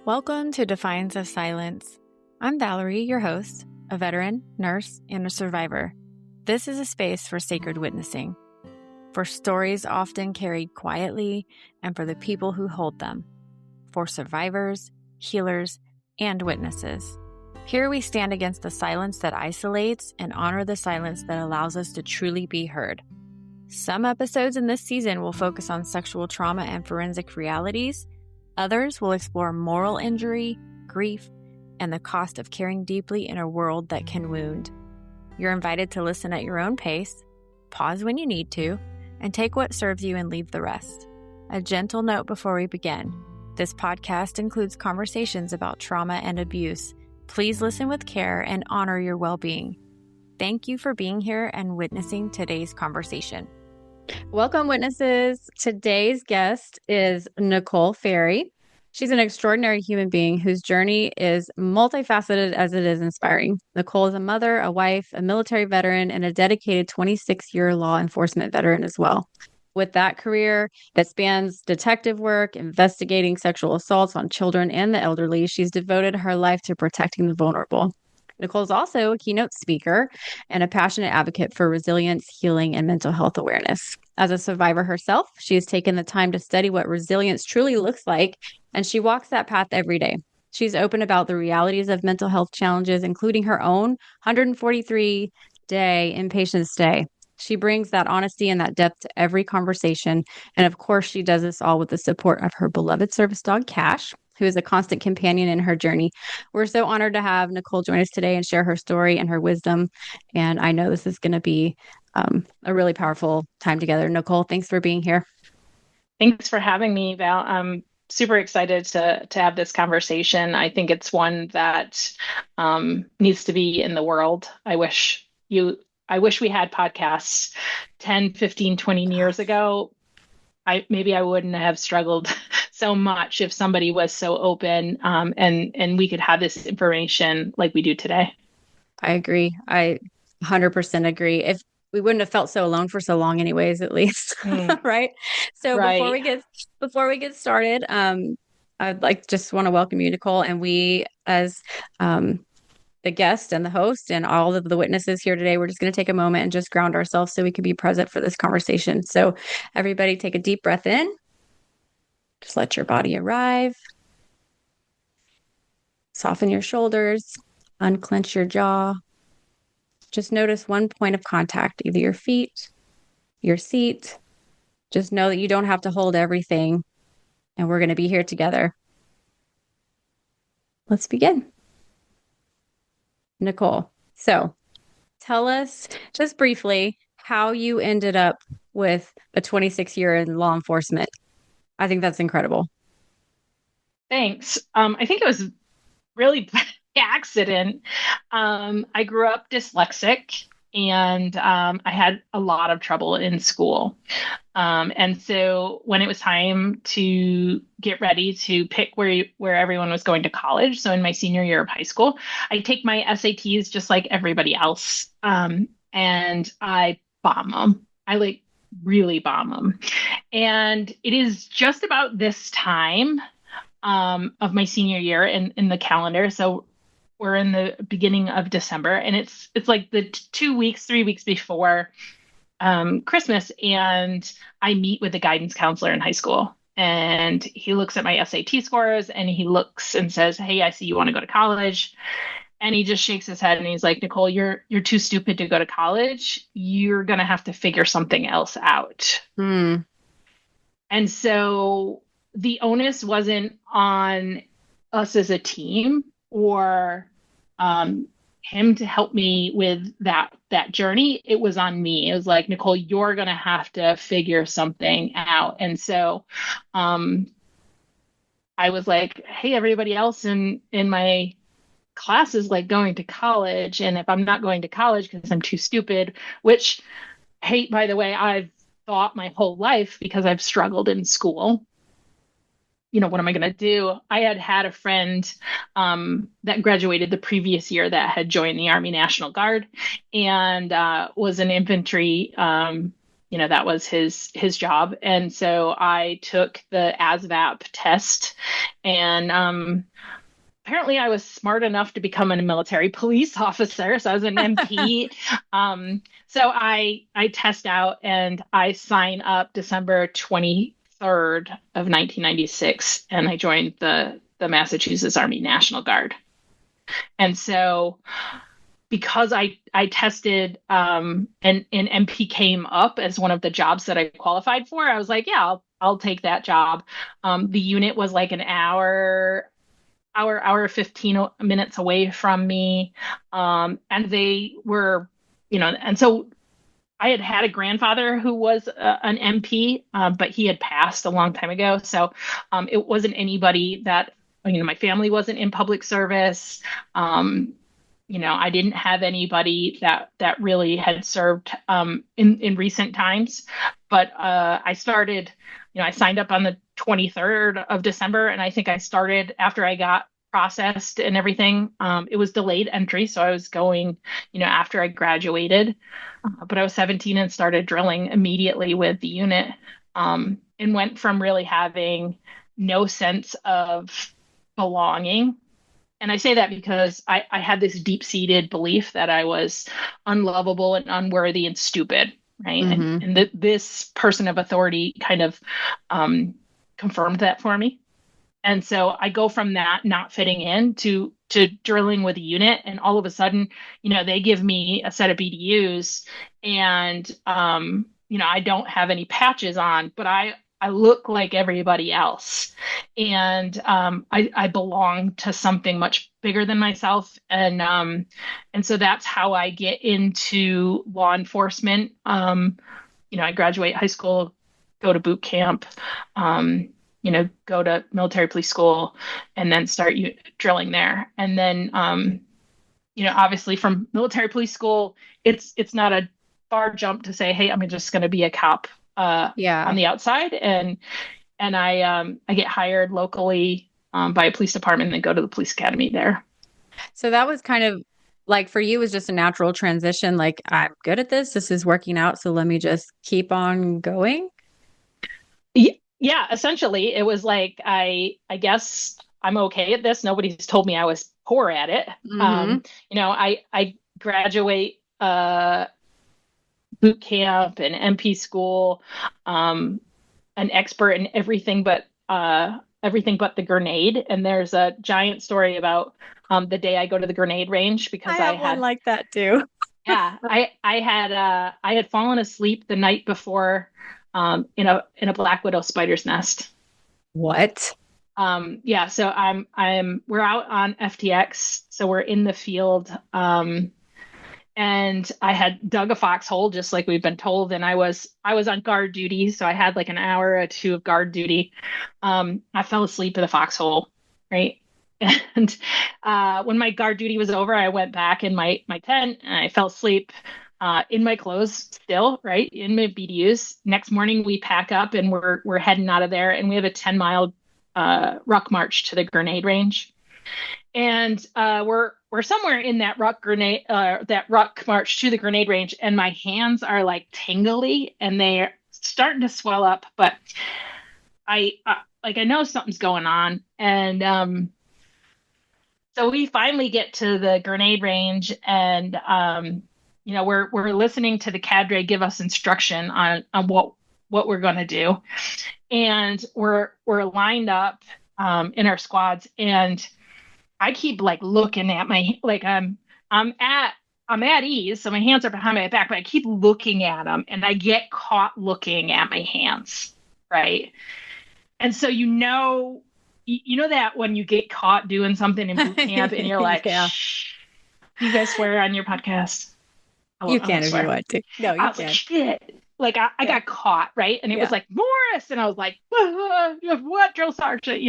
Welcome to Defiance of Silence. I'm Valerie, your host, a veteran, nurse, and a survivor. This is a space for sacred witnessing, for stories often carried quietly, and for the people who hold them, for survivors, healers, and witnesses. Here we stand against the silence that isolates and honor the silence that allows us to truly be heard. Some episodes in this season will focus on sexual trauma and forensic realities. Others will explore moral injury, grief, and the cost of caring deeply in a world that can wound. You're invited to listen at your own pace, pause when you need to, and take what serves you and leave the rest. A gentle note before we begin. This podcast includes conversations about trauma and abuse. Please listen with care and honor your well-being. Thank you for being here and witnessing today's conversation. Welcome, witnesses. Today's guest is Nicole Ferry. She's an extraordinary human being whose journey is multifaceted as it is inspiring. Nicole is a mother, a wife, a military veteran, and a dedicated 26-year law enforcement veteran as well. With that career that spans detective work, investigating sexual assaults on children and the elderly, she's devoted her life to protecting the vulnerable. Nicole is also a keynote speaker and a passionate advocate for resilience, healing, and mental health awareness. As a survivor herself, she has taken the time to study what resilience truly looks like, and she walks that path every day. She's open about the realities of mental health challenges, including her own 143-day inpatient stay. She brings that honesty and that depth to every conversation. And of course, she does this all with the support of her beloved service dog, Cash, who is a constant companion in her journey. We're so honored to have Nicole join us today and share her story and her wisdom. And I know this is going to be a really powerful time together. Nicole, thanks for being here. Thanks for having me, Val. I'm super excited to have this conversation. I think it's one that needs to be in the world. I wish we had podcasts 10, 15, 20 years ago. Maybe I wouldn't have struggled so much if somebody was so open and we could have this information like we do today. I agree. I 100% agree. If we wouldn't have felt so alone for so long anyways, at least. Right. So right. Before we get started, I'd just want to welcome you, Nicole. And we, as the guest and the host and all of the witnesses here today, we're just going to take a moment and just ground ourselves so we can be present for this conversation. So everybody take a deep breath in. Just let your body arrive. Soften your shoulders, unclench your jaw. Just notice one point of contact, either your feet, your seat. Just know that you don't have to hold everything, and we're going to be here together. Let's begin. Nicole, so tell us just briefly how you ended up with a 26-year in law enforcement. I think that's incredible. Thanks. I think it was really by accident. I grew up dyslexic and I had a lot of trouble in school. And so when it was time to get ready to pick where everyone was going to college, so in my senior year of high school, I take my SATs just like everybody else. And I bomb them. I really bomb them. And it is just about this time of my senior year in the calendar. So we're in the beginning of December, and it's like the 3 weeks before Christmas, and I meet with a guidance counselor in high school, and he looks at my SAT scores and he looks and says, "Hey, I see you want to go to college." And he just shakes his head and he's like, "Nicole, you're too stupid to go to college. You're going to have to figure something else out." And so the onus wasn't on us as a team or him to help me with that journey. It was on me. It was like, "Nicole, you're going to have to figure something out." And so I was like, "Hey, everybody else in my class is like going to college. And if I'm not going to college because I'm too stupid," which, hey, by the way, I've thought my whole life because I've struggled in school. What am I going to do? I had a friend that graduated the previous year that had joined the Army National Guard and was an infantry that was his job. And so I took the ASVAB test, and apparently I was smart enough to become a military police officer. So I was an MP. So I test out and I sign up December 23rd of 1996, and I joined the Massachusetts Army National Guard. And so because I tested and MP came up as one of the jobs that I qualified for, I was like, yeah, I'll take that job. The unit was like an hour 15 minutes away from me. And they were, and so I had a grandfather who was an MP, but he had passed a long time ago. So it wasn't anybody that, my family wasn't in public service. I didn't have anybody that really had served in recent times. But I started, I signed up on the 23rd of December, and I think I started after I got processed and everything. It was delayed entry, so I was going, after I graduated. But I was 17 and started drilling immediately with the unit, and went from really having no sense of belonging. And I say that because I had this deep-seated belief that I was unlovable and unworthy and stupid, right? Mm-hmm. And this person of authority kind of confirmed that for me. And so I go from that not fitting in to drilling with a unit, and all of a sudden, they give me a set of BDUs, and I don't have any patches on, but I look like everybody else, and I belong to something much bigger than myself, and so that's how I get into law enforcement. I graduate high school, go to boot camp, go to military police school, and then start drilling there. And then, obviously from military police school, it's not a far jump to say, hey, I'm just going to be a cop on the outside. And I get hired locally by a police department and then go to the police academy there. So that was kind of like, for you, it was just a natural transition. Like, I'm good at this. This is working out. So let me just keep on going. Yeah, essentially, it was like, I guess I'm okay at this. Nobody's told me I was poor at it. Mm-hmm. I graduate boot camp and MP school, an expert in everything but the grenade. And there's a giant story about the day I go to the grenade range, because I have one like that too. Yeah, I had fallen asleep the night before in a black widow spider's nest. What? Yeah, so we're out on FTX, so we're in the field, and I had dug a foxhole just like we've been told, and I was on guard duty, so I had like an hour or two of guard duty. I fell asleep in the foxhole, right? And when my guard duty was over, I went back in my tent and I fell asleep in my clothes still, right? In my BDUs. Next morning we pack up and we're heading out of there, and we have a 10-mile ruck march to the grenade range. And we're somewhere in that ruck march to the grenade range, and my hands are like tingly and they're starting to swell up, but I know something's going on. And so we finally get to the grenade range, and we're listening to the cadre give us instruction on what we're going to do, and we're lined up in our squads, and I keep like looking at I'm at ease, so my hands are behind my back, but I keep looking at them, and I get caught looking at my hands, right? And so you know that when you get caught doing something in boot camp, and you're like, yeah. You guys swear on your podcast? You can if you want to. No, you can. Like, shit. Like I got caught, right? And it was like, Morris, and I was like, what, drill sergeant,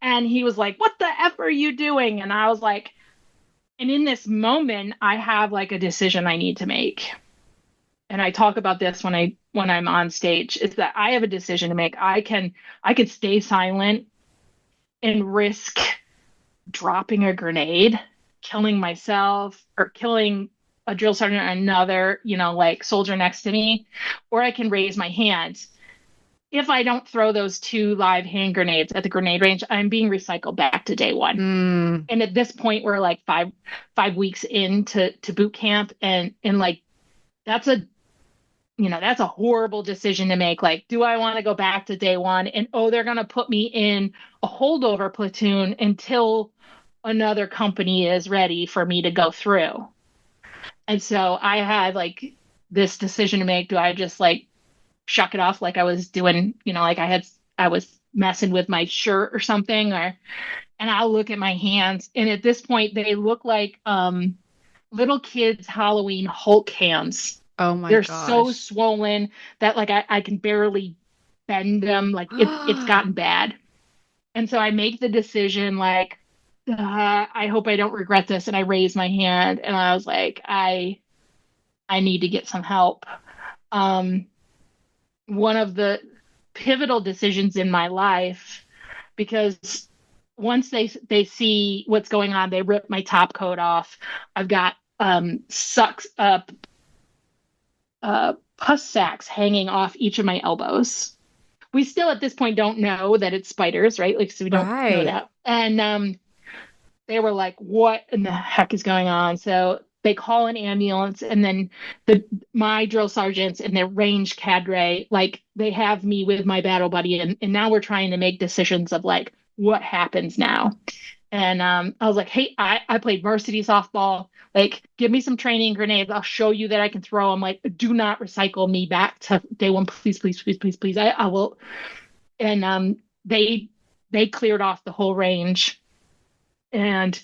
And he was like, what the F are you doing? And I was like, and in this moment, I have like a decision I need to make. And I talk about this when I'm on stage, is that I have a decision to make. I could stay silent and risk dropping a grenade, killing myself, or killing a drill sergeant or another, like soldier next to me, or I can raise my hand. If I don't throw those 2 live hand grenades at the grenade range, I'm being recycled back to day one. Mm. And at this point, we're like five weeks into boot camp, and like that's a horrible decision to make. Like, do I want to go back to day one? And they're gonna put me in a holdover platoon until another company is ready for me to go through. And so I had like this decision to make. Do I just like shuck it off like I was doing, like I was messing with my shirt or something, and I'll look at my hands, and at this point they look like little kids' Halloween Hulk hands. Oh my They're gosh. so swollen that like I can barely bend them. Like it's gotten bad. And so I make the decision like, I hope I don't regret this. And I raised my hand and I was like, I need to get some help. One of the pivotal decisions in my life, because once they see what's going on, they rip my top coat off. I've got pus sacks hanging off each of my elbows. We still at this point don't know that it's spiders, right? Like, so we don't know that. And they were like, what in the heck is going on? So they call an ambulance, and then my drill sergeants and their range cadre, like they have me with my battle buddy, and now we're trying to make decisions of like what happens now. And I was like, hey, I played varsity softball. Like, give me some training grenades. I'll show you that I can throw them. Like, do not recycle me back to day one, please, please, please, please, please. I will. And they cleared off the whole range, and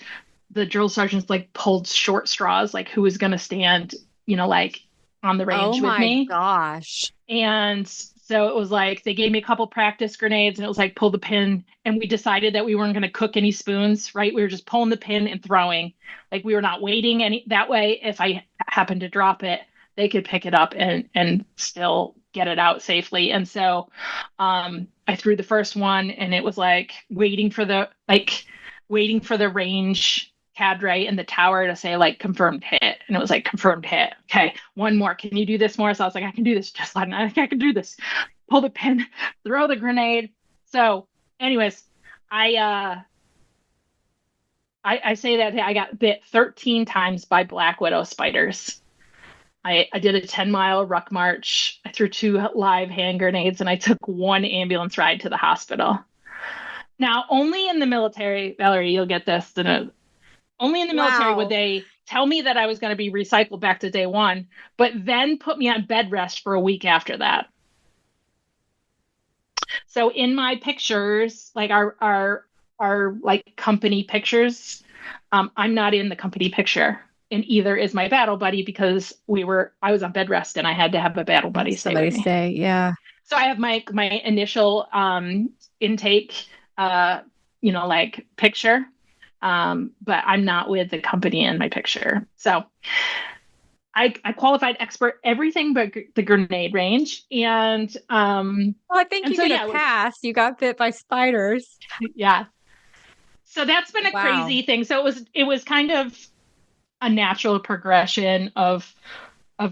the drill sergeants like pulled short straws, like who was going to stand, like on the range with me. Oh my gosh. And so it was like they gave me a couple practice grenades, and it was like pull the pin, and we decided that we weren't going to cook any spoons, right? We were just pulling the pin and throwing. Like we were not waiting any that way. If I happened to drop it, they could pick it up and still get it out safely. And so I threw the first one, and it was like waiting for the range cadre in the tower to say like confirmed hit, and it was like confirmed hit. Okay, one more. Can you do this more? So I was like, I can do this. Just like I can do this. Pull the pin, throw the grenade. So, anyways, I say that I got bit 13 times by black widow spiders. I did a 10-mile ruck march. I threw 2 live hand grenades, and I took 1 ambulance ride to the hospital. Now, only in the military, Valerie, you'll get this. Only in the military would they tell me that I was going to be recycled back to day one, but then put me on bed rest for a week after that. So in my pictures, like our like company pictures, I'm not in the company picture, and either is my battle buddy, because I was on bed rest and I had to have a battle buddy stay. Yeah. So I have my initial intake, like picture. But I'm not with the company in my picture. So I qualified expert everything but the grenade range. And well, I think you did a pass. You got bit by spiders. Yeah. So that's been a crazy thing. So it was kind of a natural progression of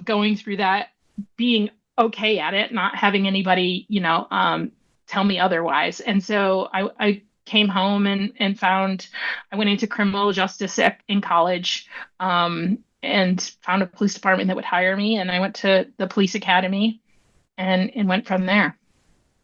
going through that, being okay at it, not having anybody, tell me otherwise. And so I came home and found I went into criminal justice in college, and found a police department that would hire me, and I went to the police academy and went from there.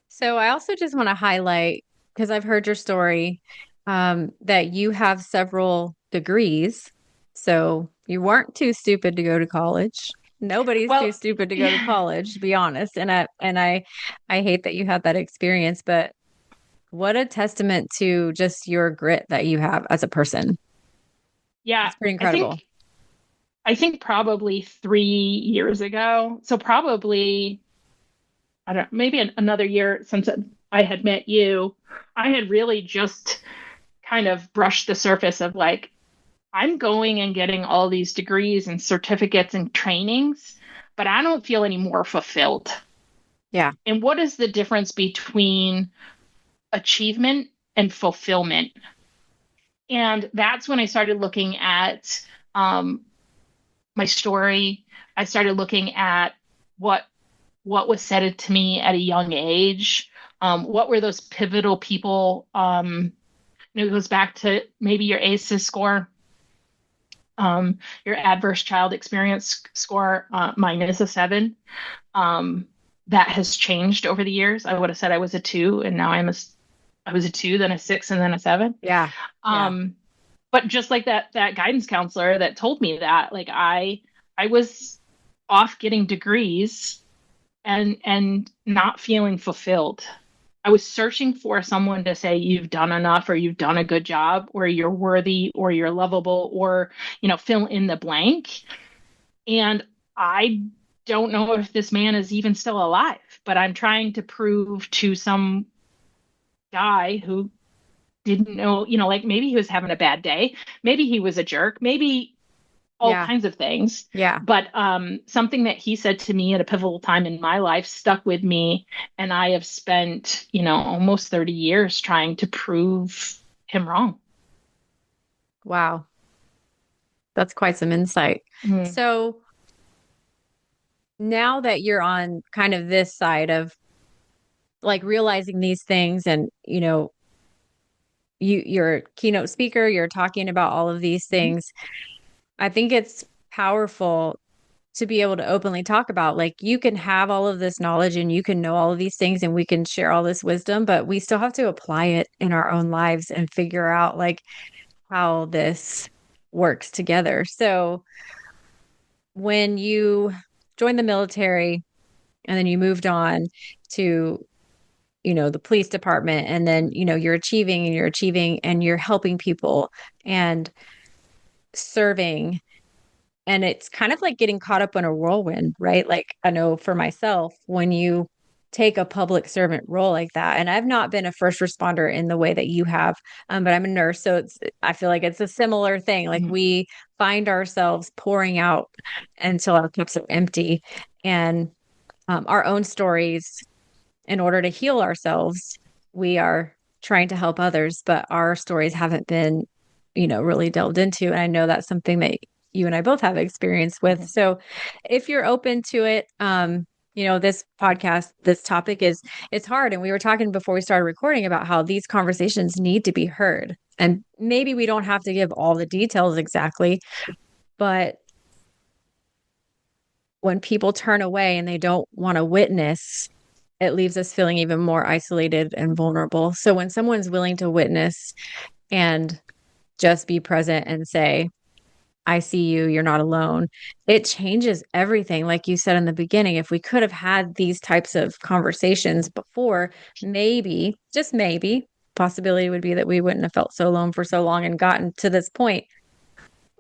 So I also just want to highlight, because I've heard your story, that you have several degrees. So you weren't too stupid to go to college. Nobody's too stupid to go to college, to be honest. And I hate that you had that experience, but what a testament to just your grit that you have as a person. Yeah. It's pretty incredible. I think probably 3 years ago. So probably, I don't know, maybe another year since I had met you, I had really just kind of brushed the surface of like, I'm going and getting all these degrees and certificates and trainings, but I don't feel any more fulfilled. Yeah. And what is the difference between achievement and fulfillment? And that's when I started looking at my story. I started looking at what was said to me at a young age. What were those pivotal people? It goes back to maybe your ACEs score, your adverse child experience score. Mine is a 7. That has changed over the years. I would have said I was a 2, and now I was a 2, then a 6, and then a 7. Yeah. But just like that guidance counselor that told me that, like I was off getting degrees and not feeling fulfilled. I was searching for someone to say you've done enough, or you've done a good job, or you're worthy, or you're lovable, or, fill in the blank. And I don't know if this man is even still alive, but I'm trying to prove to some guy who didn't know, like maybe he was having a bad day. Maybe he was a jerk. Maybe all kinds of things. Yeah. But something that he said to me at a pivotal time in my life stuck with me. And I have spent, almost 30 years trying to prove him wrong. Wow. That's quite some insight. Mm-hmm. So now that you're on kind of this side of like realizing these things, and, you're a keynote speaker, you're talking about all of these things. I think it's powerful to be able to openly talk about, like, you can have all of this knowledge and you can know all of these things and we can share all this wisdom, but we still have to apply it in our own lives and figure out like how this works together. So when you joined the military and then you moved on to, the police department, and then, you're achieving and you're helping people and serving. And it's kind of like getting caught up in a whirlwind, right? Like, I know for myself, when you take a public servant role like that, and I've not been a first responder in the way that you have, but I'm a nurse. So I feel like it's a similar thing. Like we find ourselves pouring out until our cups are empty, and our own stories, in order to heal ourselves, we are trying to help others, but our stories haven't been, really delved into. And I know that's something that you and I both have experience with. So if you're open to it, this podcast, this topic it's hard. And we were talking before we started recording about how these conversations need to be heard. And maybe we don't have to give all the details exactly, but when people turn away and they don't want to witness, it leaves us feeling even more isolated and vulnerable. So when someone's willing to witness and just be present and say, I see you, you're not alone, it changes everything. Like you said in the beginning, if we could have had these types of conversations before, maybe, just maybe, possibility would be that we wouldn't have felt so alone for so long and gotten to this point.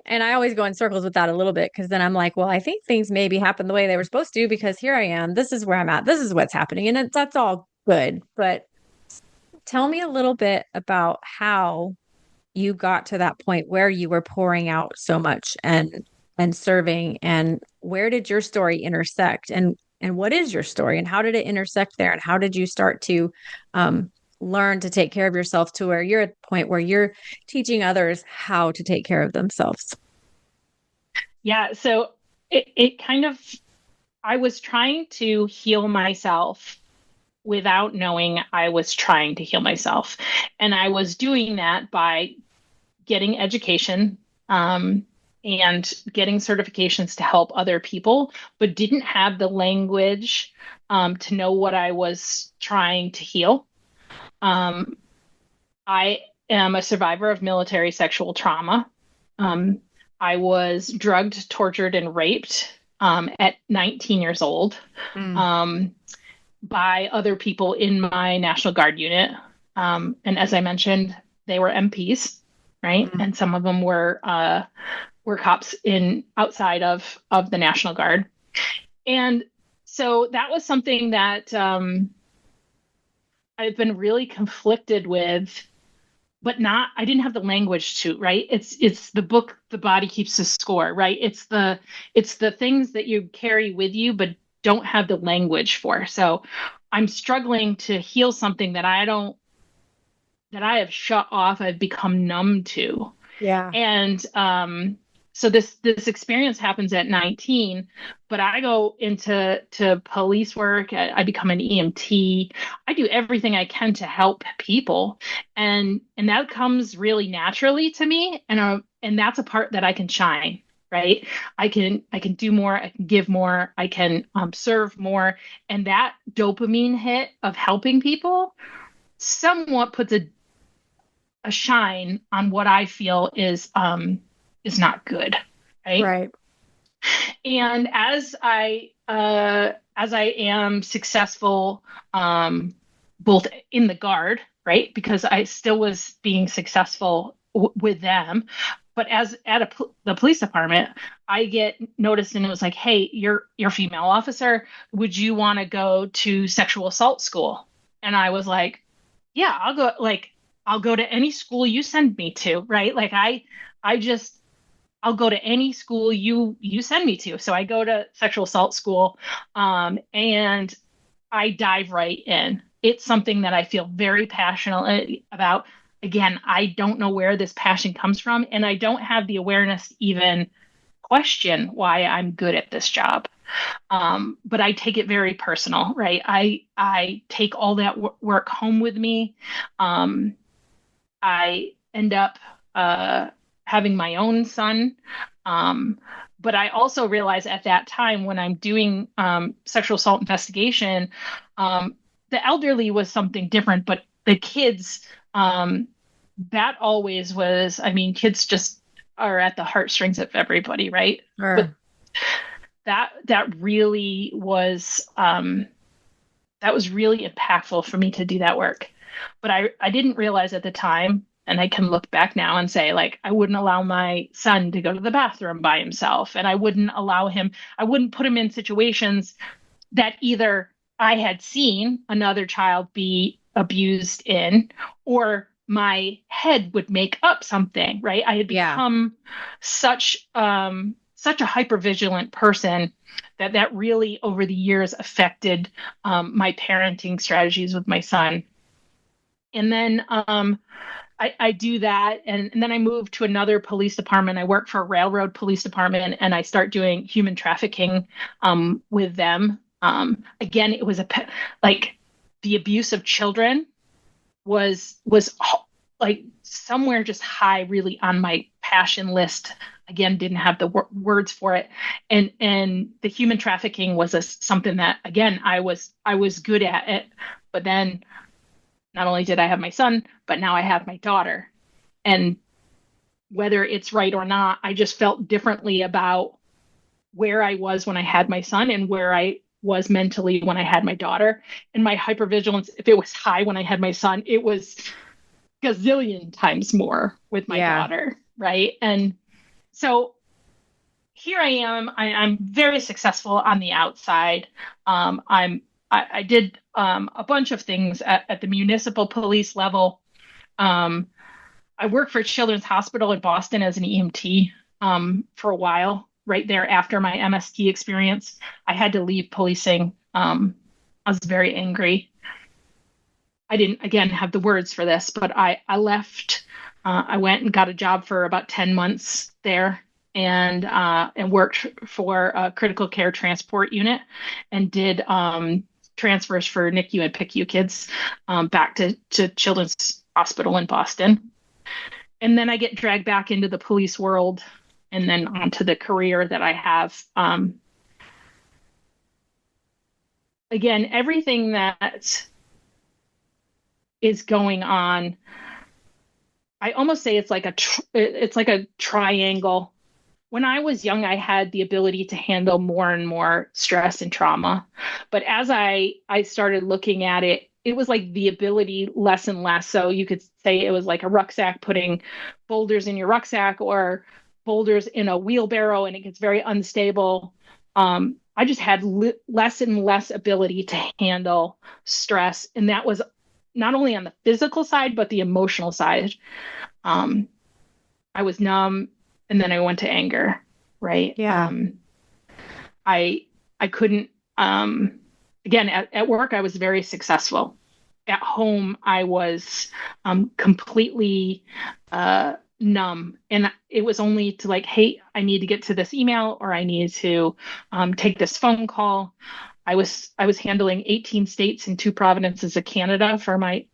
And I always go in circles with that a little bit, because then I'm like, well, I think things maybe happened the way they were supposed to, because here I am. This is where I'm at. This is what's happening. And that's all good. But tell me a little bit about how you got to that point where you were pouring out so much and serving, and where did your story intersect, and what is your story, and how did it intersect there, and how did you start to learn to take care of yourself to where you're at the point where you're teaching others how to take care of themselves? Yeah. So it kind of, I was trying to heal myself without knowing I was trying to heal myself. And I was doing that by getting education, and getting certifications to help other people, but didn't have the language to know what I was trying to heal. I am a survivor of military sexual trauma. I was drugged, tortured, and raped at 19 years old by other people in my National Guard unit. And as I mentioned, they were MPs, right? And some of them were cops outside of the National Guard. And so that was something that I've been really conflicted with, but I didn't have the language to, right? It's the book, The Body Keeps the Score, right? It's the things that you carry with you, but don't have the language for. So I'm struggling to heal something that I have shut off. I've become numb to. Yeah. And so this experience happens at 19, but I go into police work. I become an EMT. I do everything I can to help people, and that comes really naturally to me. And that's a part that I can shine. Right. I can do more. I can give more. I can serve more. And that dopamine hit of helping people somewhat puts a shine on what I feel is not good, right? Right. And as I am successful, both in the guard, right, because I still was being successful with them, but as at the police department, I get noticed, and it was like, hey, you're a female officer. Would you want to go to sexual assault school? And I was like, yeah, I'll go. Like, I'll go to any school you send me to, right? Like I just I'll go to any school you send me to. So I go to sexual assault school, and I dive right in. It's something that I feel very passionate about. Again, I don't know where this passion comes from, and I don't have the awareness to even question why I'm good at this job. But I take it very personal, right? I take all that work home with me. I end up having my own son. But I also realize at that time when I'm doing sexual assault investigation, the elderly was something different, but the kids, that always was, I mean, kids just are at the heartstrings of everybody, right? Sure. But that really was really impactful for me to do that work. But I didn't realize at the time, and I can look back now and say, like, I wouldn't allow my son to go to the bathroom by himself, and I wouldn't put him in situations that either I had seen another child be abused in, or my head would make up something, right? I had become such a hypervigilant person that really over the years affected my parenting strategies with my son. And then I do that, and then I moved to another police department. I work for a railroad police department, and I start doing human trafficking with them. Again, it was like the abuse of children was like somewhere just high, really on my passion list. Again, didn't have the words for it, and the human trafficking was something that, again, I was good at it, but then not only did I have my son, but now I have my daughter. And whether it's right or not, I just felt differently about where I was when I had my son and where I was mentally when I had my daughter. And my hypervigilance, if it was high when I had my son, it was gazillion times more with my daughter, right? And so here I am. I'm very successful on the outside. I did a bunch of things at the municipal police level. I worked for Children's Hospital in Boston as an EMT for a while, right there after my MST experience. I had to leave policing. I was very angry. I didn't, again, have the words for this, but I left. I went and got a job for about 10 months there, and worked for a critical care transport unit, and did transfers for NICU and PICU kids back to Children's Hospital in Boston. And then I get dragged back into the police world, and then onto the career that I have. Again, everything that is going on, I almost say it's like a triangle. When I was young, I had the ability to handle more and more stress and trauma. But as I started looking at it, it was like the ability less and less. So you could say it was like a rucksack, putting boulders in your rucksack or boulders in a wheelbarrow, and it gets very unstable. I just had less and less ability to handle stress. And that was not only on the physical side, but the emotional side. I was numb. And then I went to anger, right? Yeah. I couldn't, again, at work, I was very successful. At home, I was completely numb. And it was only to like, hey, I need to get to this email, or I need to take this phone call. I was handling 18 states and 2 provinces of Canada for my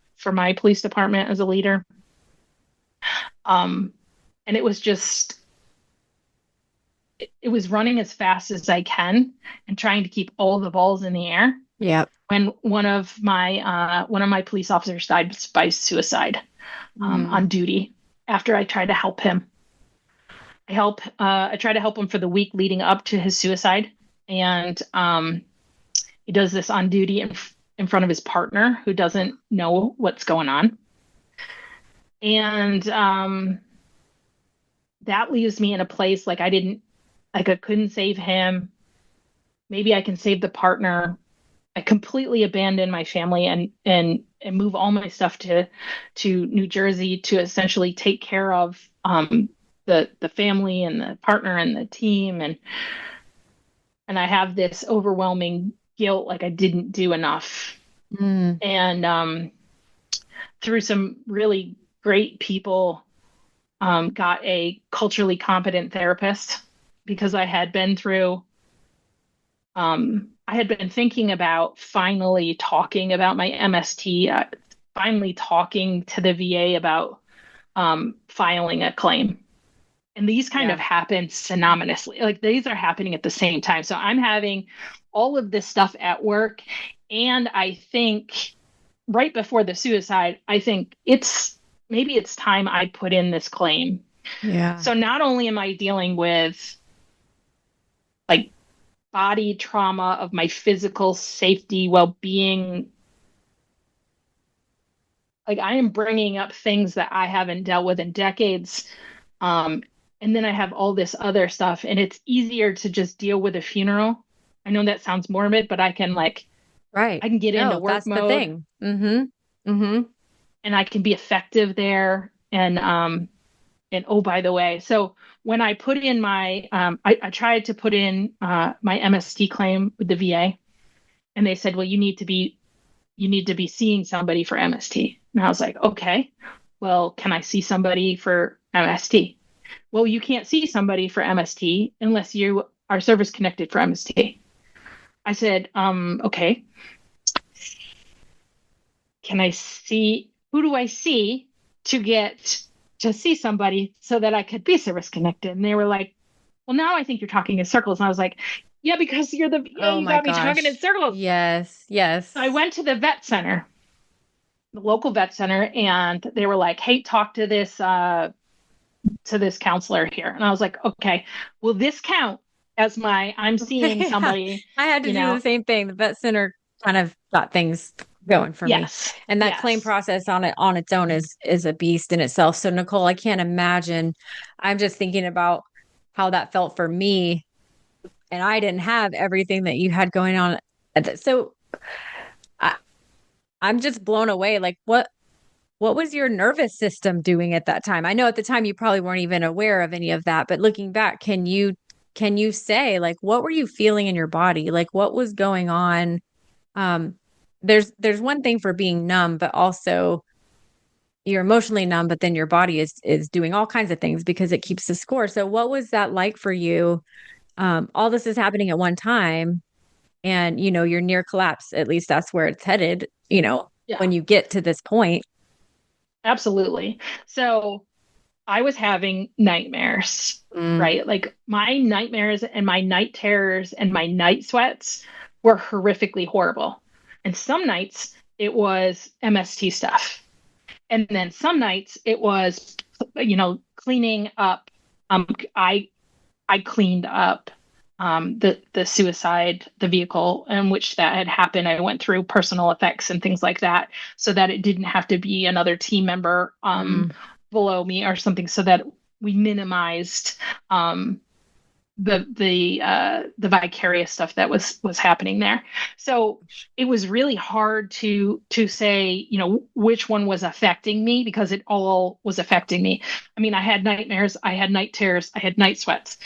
police department as a leader. And it was just, it was running as fast as I can and trying to keep all the balls in the air. Yep. When one of my police officers died by suicide on duty after I tried to help him. I tried to help him for the week leading up to his suicide, and he does this on duty in front of his partner who doesn't know what's going on, and that leaves me in a place like I couldn't save him. Maybe I can save the partner. I completely abandon my family and move all my stuff to New Jersey to essentially take care of the family and the partner and the team, and I have this overwhelming guilt, like I didn't do enough. And through some really great people, got a culturally competent therapist, because I had been thinking about finally talking about my MST, finally talking to the VA about filing a claim. And these kind of happen synonymously. Like, these are happening at the same time. So I'm having all of this stuff at work. And I think right before the suicide, I think maybe it's time I put in this claim. Yeah. So not only am I dealing with like body trauma of my physical safety, well-being, like I am bringing up things that I haven't dealt with in decades. And then I have all this other stuff, and it's easier to just deal with a funeral. I know that sounds morbid, but I can right. I can get into work that's mode. The thing. And I can be effective there. And oh, by the way, so when I put in my, I tried to put in my MST claim with the VA, and they said, well, you need to be seeing somebody for MST. And I was like, okay, well, can I see somebody for MST? Well, you can't see somebody for MST unless you are service connected for MST. I said, okay. Who do I see to see somebody so that I could be service connected? And they were like, well, now I think you're talking in circles. And I was like, yeah, because you're the VA, you got me talking in circles. Yes. So I went to the vet center, the local vet center, and they were like, hey, talk to this counselor here. And I was like, okay, will this count as I'm seeing somebody? I had to do the same thing. The vet center kind of got things going for me. And that claim process on its own is a beast in itself. So Nicole, I can't imagine. I'm just thinking about how that felt for me, and I didn't have everything that you had going on. So I'm just blown away. Like, what was your nervous system doing at that time? I know at the time you probably weren't even aware of any of that, but looking back, can you say, like, what were you feeling in your body? Like, what was going on? There's one thing for being numb, but also you're emotionally numb, but then your body is doing all kinds of things because it keeps the score. So what was that like for you? All this is happening at one time, and you're near collapse. At least that's where it's headed, when you get to this point. Absolutely. So I was having nightmares, right? Like, my nightmares and my night terrors and my night sweats were horrifically horrible. And some nights it was MST stuff. And then some nights it was, cleaning up. I cleaned up the suicide, the vehicle in which that had happened. I went through personal effects and things like that, so that it didn't have to be another team member below me or something, so that we minimized the vicarious stuff that was happening there. So it was really hard to say, which one was affecting me, because it all was affecting me. I mean, I had nightmares, I had night terrors, I had night sweats.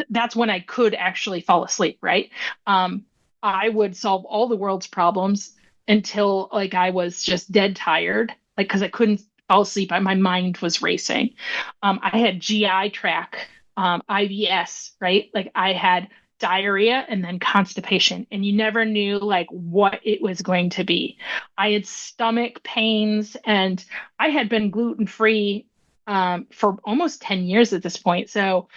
That's when I could actually fall asleep, right? I would solve all the world's problems until I was just dead tired, because I couldn't fall asleep. My mind was racing. I had GI tract, IBS, right? Like I had diarrhea and then constipation, and you never knew like what it was going to be. I had stomach pains, and I had been gluten free for almost 10 years at this point. So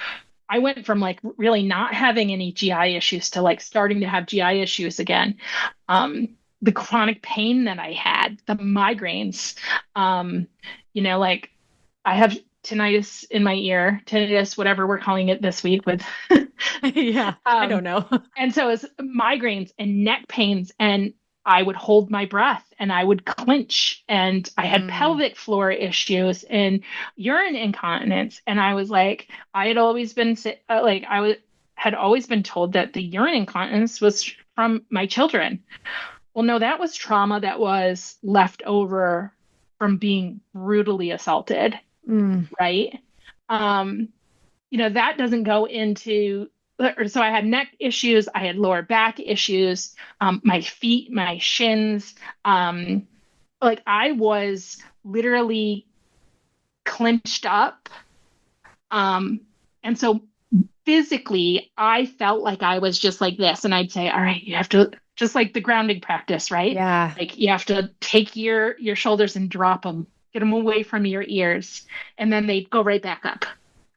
I went from like really not having any GI issues to like starting to have GI issues again. The chronic pain that I had, the migraines, like I have tinnitus in my ear, tinnitus, whatever we're calling it this week with. Yeah, I don't know. And so it's migraines and neck pains, and I would hold my breath and I would clench, and I had pelvic floor issues and urine incontinence. And I was like, I had always been had always been told that the urine incontinence was from my children. Well, no, that was trauma that was left over from being brutally assaulted, right? That doesn't go into, so I had neck issues, I had lower back issues, my feet, my shins, like I was literally clenched up. And so physically, I felt like I was just like this. And I'd say, all right, you have to, just like the grounding practice, right? Yeah. Like you have to take your shoulders and drop them, get them away from your ears, and then they'd go right back up,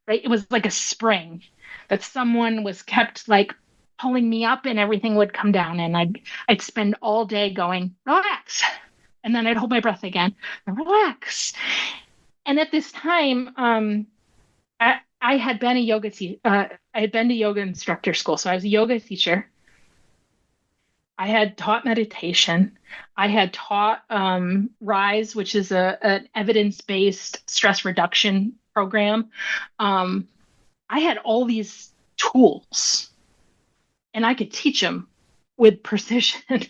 right? It was like a spring that someone was kept like pulling me up, and everything would come down, and I'd spend all day going, relax. And then I'd hold my breath again and relax. And at this time, I had been I had been to yoga instructor school. So I was a yoga teacher. I had taught meditation. I had taught RISE, which is an evidence-based stress reduction program. I had all these tools, and I could teach them with precision,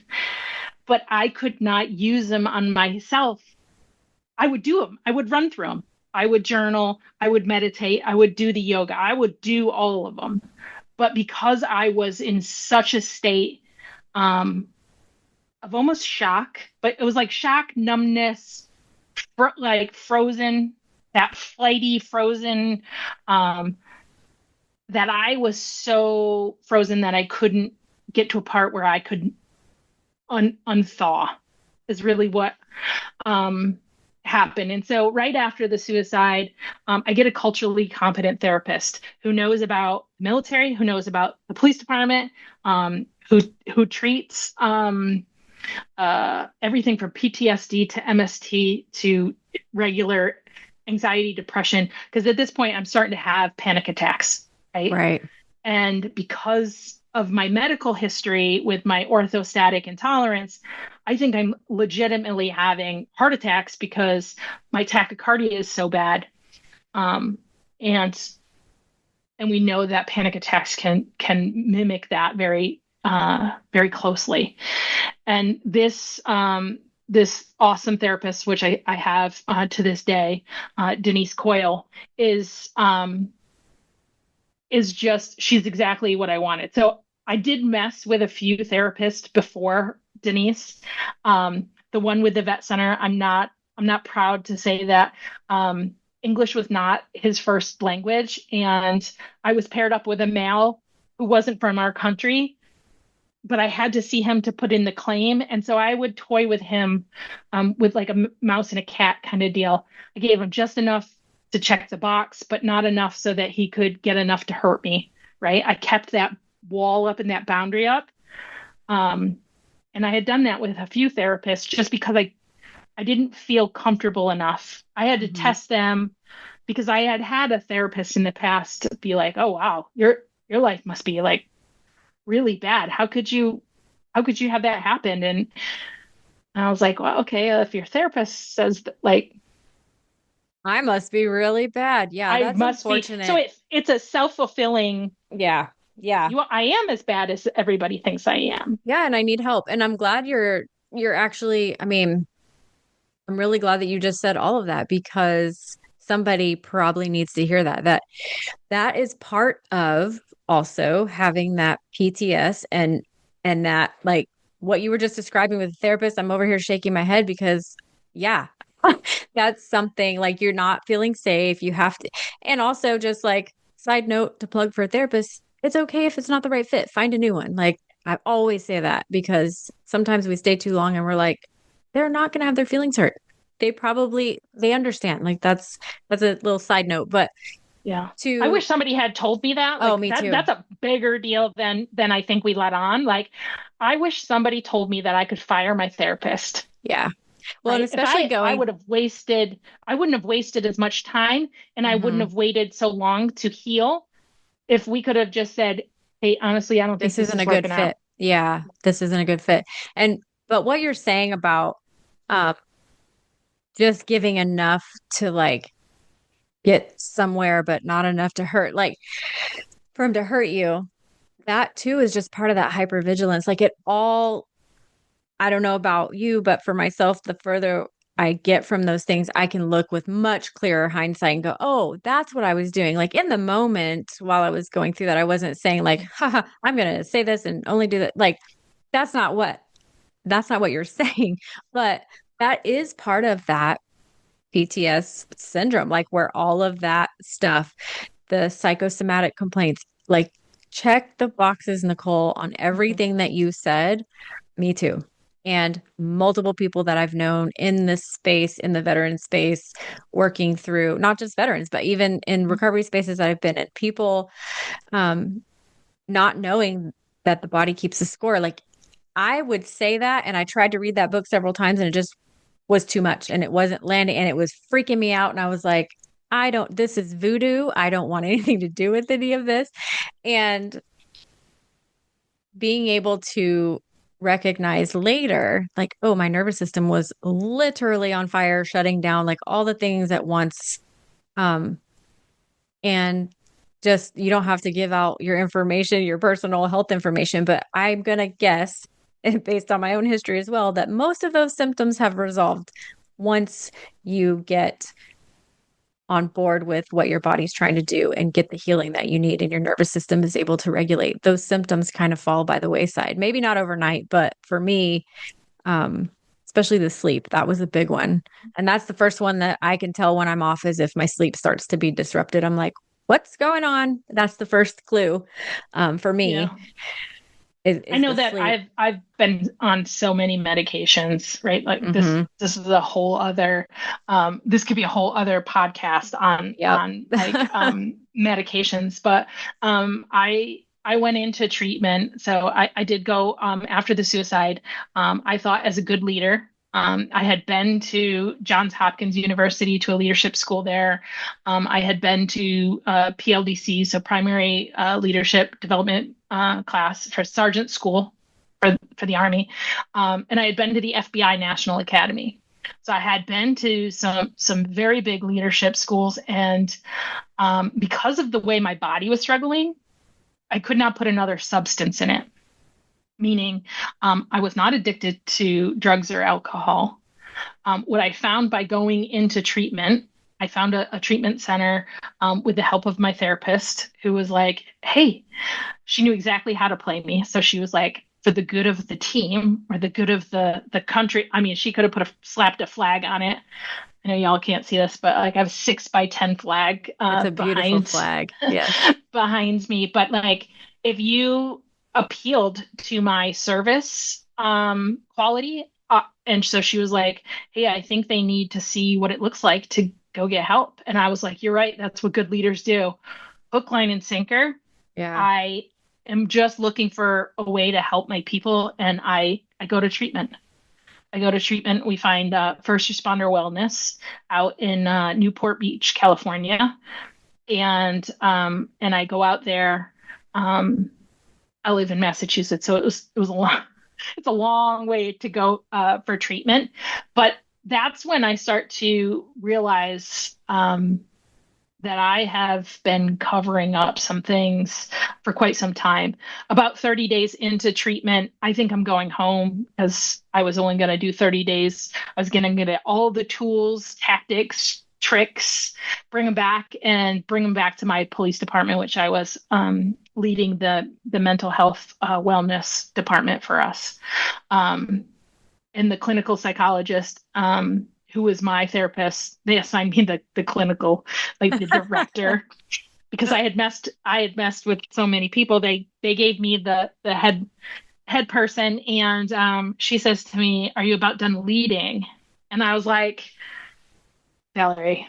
but I could not use them on myself. I would do them. I would run through them. I would journal. I would meditate. I would do the yoga. I would do all of them. But because I was in such a state of almost shock, but it was like shock, numbness, like frozen, that flighty frozen, that I was so frozen that I couldn't get to a part where I could unthaw is really what happened. And so right after the suicide, I get a culturally competent therapist who knows about military, who knows about the police department, who treats everything from PTSD to MST to regular anxiety, depression. Because at this point, I'm starting to have panic attacks, right? Right. And because of my medical history with my orthostatic intolerance, I think I'm legitimately having heart attacks because my tachycardia is so bad. And we know that panic attacks can mimic that very very closely. And this awesome therapist, which I have to this day, Denise Coyle, is just, she's exactly what I wanted. So I did mess with a few therapists before Denise. The one with the vet center, I'm not proud to say that English was not his first language, and I was paired up with a male who wasn't from our country, but I had to see him to put in the claim. And so I would toy with him with like a mouse and a cat kind of deal. I gave him just enough to check the box, but not enough so that he could get enough to hurt me, right? I kept that wall up and that boundary up. And I had done that with a few therapists just because I didn't feel comfortable enough. I had to test them because I had had a therapist in the past be like, oh, wow, your life must be like really bad. How could you have that happen? And I was like, well, okay, if your therapist says that, like, I must be really bad. Yeah, I that's must unfortunate. be. So it's a self-fulfilling. Yeah. I am as bad as everybody thinks I am. Yeah, and I need help. And I'm glad you're actually, I mean, I'm really glad that you just said all of that, because somebody probably needs to hear that is part of also having that PTS and that, like what you were just describing with the therapist. I'm over here shaking my head because yeah, That's something like you're not feeling safe. You have to, and also just like side note to plug for a therapist, it's okay if it's not the right fit. Find a new one. Like I always say that because sometimes we stay too long and we're like, they're not going to have their feelings hurt. They understand. Like that's a little side note, but Yeah. I to, wish somebody had told me that. oh, Like me too. that's a bigger deal than I think we let on. Like I wish somebody told me that I could fire my therapist. Yeah. Well, and Right? If especially I going, would have wasted, I wouldn't have wasted as much time and I wouldn't mhm, have waited so long to heal if we could have just said, "Hey, honestly, I don't think this this isn't is a good working out." fit. Yeah, this isn't a good fit. And, but what you're saying about um, just giving enough to like get somewhere, but not enough to hurt, like for him to hurt you, that too is just part of that hypervigilance. Like it all, I don't know about you, but for myself, the further I get from those things, I can look with much clearer hindsight and go, oh, that's what I was doing. Like in the moment while I was going through that, I wasn't saying like, haha, I'm going to say this and only do that. Like that's not what, that's not what you're saying. But that is part of that PTS syndrome, like where all of that stuff, the psychosomatic complaints, like check the boxes, Nicole, on Mhm. everything that you said. Me too. And multiple people that I've known in this space, in the veteran space, working through not just veterans, but even in recovery spaces that I've been in, people um, not knowing that the body keeps a score. Like I would say that, and I tried to read that book several times, and it just was too much, and it wasn't landing, and it was freaking me out. And I was like, this is voodoo. I don't want anything to do with any of this. And being able to recognize later, like, oh, my nervous system was literally on fire, shutting down, like all the things at once. Um, and just you don't have to give out your information, your personal health information, but I'm gonna guess, and based on my own history as well, that most of those symptoms have resolved once you get on board with what your body's trying to do and get the healing that you need and your nervous system is able to regulate. Those symptoms kind of fall by the wayside. Maybe not overnight, but for me, um, especially the sleep, that was a big one. And that's the first one that I can tell when I'm off is if my sleep starts to be disrupted. I'm like, what's going on? That's the first clue for me Yeah. I is know the that sleep. I've been on so many medications, right? Like Mm-hmm. this is a whole other this could be a whole other podcast Yep. on like medications, but I went into treatment. So I did go after the suicide. I thought as a good leader. I had been to Johns Hopkins University to a leadership school there. I had been to PLDC, so primary leadership development class for sergeant school for the Army, and I had been to the FBI National Academy. So I had been to some very big leadership schools, and because of the way my body was struggling, I could not put another substance in it. Meaning, I was not addicted to drugs or alcohol. What I found by going into treatment, I found a treatment center with the help of my therapist who was like, hey, she knew exactly how to play me. So she was like, for the good of the team or the good of the country. I mean, she could have slapped a flag on it. I know y'all can't see this, but like I have a 6x10 flag It's a beautiful behind flag. Yes. behind me. But like, if you appealed to my service quality, and so she was like, "Hey, I think they need to see what it looks like to go get help." And I was like, "You're right. That's what good leaders do. Hook, line, and sinker. Yeah. I am just looking for a way to help my people, and I go to treatment." I go to treatment. We find first responder wellness out in Newport Beach, California, and I go out there. I live in Massachusetts, so it was a long it's a long way to go for treatment, but that's when I start to realize that I have been covering up some things for quite some time. About 30 days into treatment, I think I'm going home because I was only going to do 30 days. I was going to get all the tools, tactics, tricks, bring them back to my police department, which I was leading the mental health wellness department for us. And the clinical psychologist who was my therapist, they assigned me the clinical, like the director, because I had messed with so many people. They gave me the head person, and she says to me, "Are you about done leading?" And I was like, Valerie,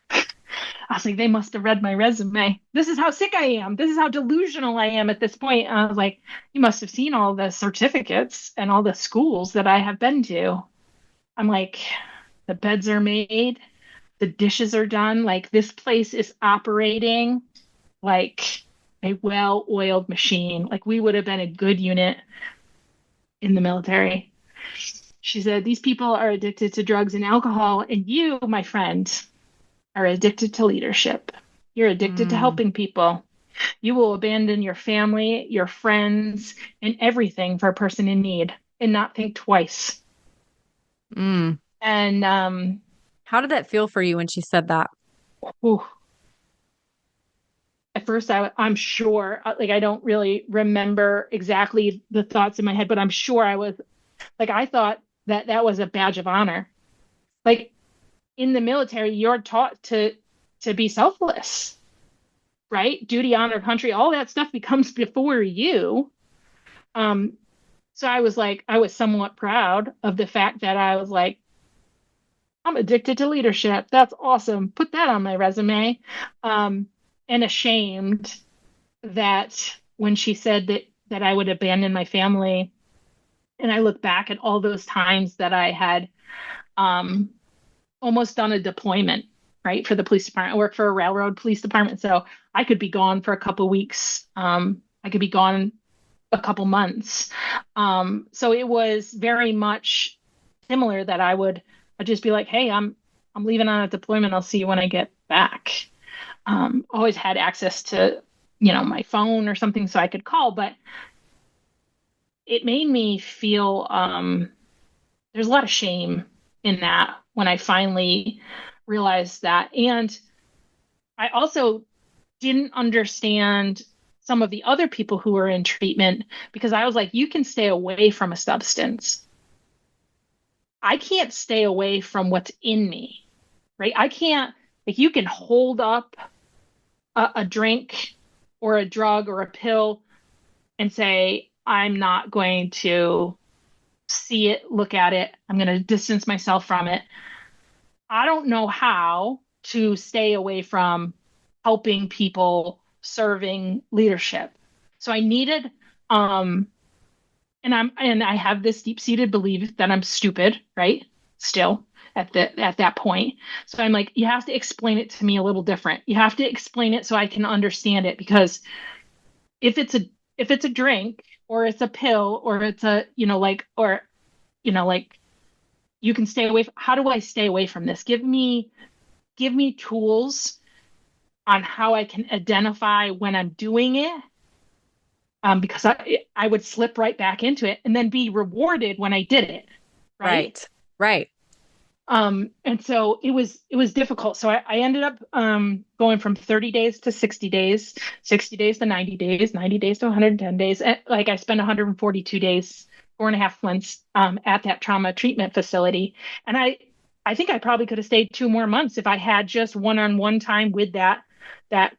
I was like, they must have read my resume. This is how sick I am. This is how delusional I am at this point. I was like, you must have seen all the certificates and all the schools that I have been to. I'm like, the beds are made, the dishes are done. Like, this place is operating like a well-oiled machine. Like, we would have been a good unit in the military. She said, these people are addicted to drugs and alcohol, and you, my friend, are addicted to leadership. You're addicted to helping people. You will abandon your family, your friends, and everything for a person in need and not think twice. Mm. And how did that feel for you when she said that? Whew. At first, I'm sure, like, I don't really remember exactly the thoughts in my head, but I'm sure I was, like, I thought that that was a badge of honor. Like, in the military, you're taught to be selfless, right? Duty, honor, country, all that stuff becomes before you. So I was like, I was somewhat proud of the fact that I was like, I'm addicted to leadership. That's awesome. Put that on my resume. And ashamed that when she said that I would abandon my family, and I look back at all those times that I had almost done a deployment, right, for the police department. I work for a railroad police department, so I could be gone for a couple weeks. I could be gone a couple months. So it was very much similar that I'd just be like, hey, I'm leaving on a deployment. I'll see you when I get back. Always had access to, my phone or something so I could call, but it made me feel there's a lot of shame in that when I finally realized that. And I also didn't understand some of the other people who were in treatment, because I was like, you can stay away from a substance. I can't stay away from what's in me, right? I can't, like, you can hold up a drink or a drug or a pill and say, I'm not going to see it, look at it. I'm going to distance myself from it. I don't know how to stay away from helping people, serving, leadership. So I needed, and I have this deep-seated belief that I'm stupid, right? Still at that point. So I'm like, you have to explain it to me a little different. You have to explain it so I can understand it, because if it's a drink or it's a pill or it's a, you can stay away. How do I stay away from this? Give me tools on how I can identify when I'm doing it. Because I would slip right back into it and then be rewarded when I did it. Right. And so it was difficult. So I ended up going from 30 days to 60 days, 60 days to 90 days, 90 days to 110 days. Like, I spent 142 days, 4.5 months at that trauma treatment facility. And I think I probably could have stayed 2 more months if I had just one-on-one time with that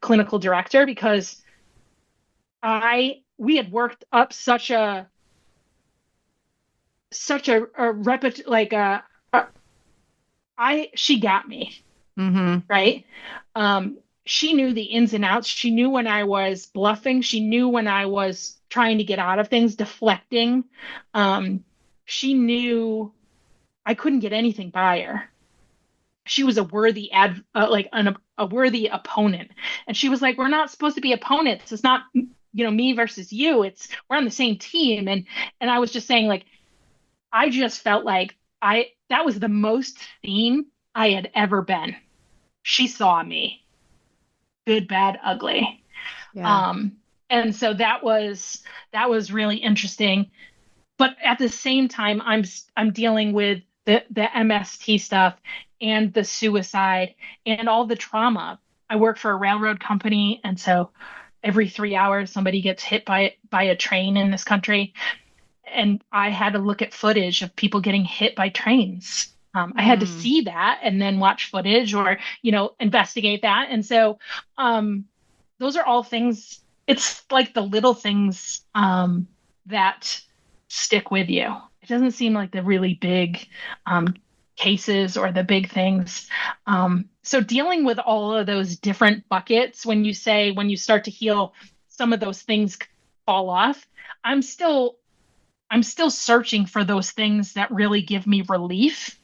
clinical director, because we had worked up such a she got me. Mm-hmm. Right. She knew the ins and outs. She knew when I was bluffing. She knew when I was trying to get out of things, deflecting. She knew I couldn't get anything by her. She was a worthy a worthy opponent. And she was like, we're not supposed to be opponents. It's not, me versus you. We're on the same team. And I was just saying, like, I just felt like that was the most seen I had ever been. She saw me, good, bad, ugly. Yeah. And so that was really interesting. But at the same time, I'm dealing with the MST stuff and the suicide and all the trauma. I work for a railroad company, and so every 3 hours somebody gets hit by a train in this country. And I had to look at footage of people getting hit by trains I had to see that and then watch footage or, investigate that. And so those are all things. It's like the little things that stick with you. It doesn't seem like the really big cases or the big things. So dealing with all of those different buckets, when you start to heal, some of those things fall off. I'm still searching for those things that really give me relief.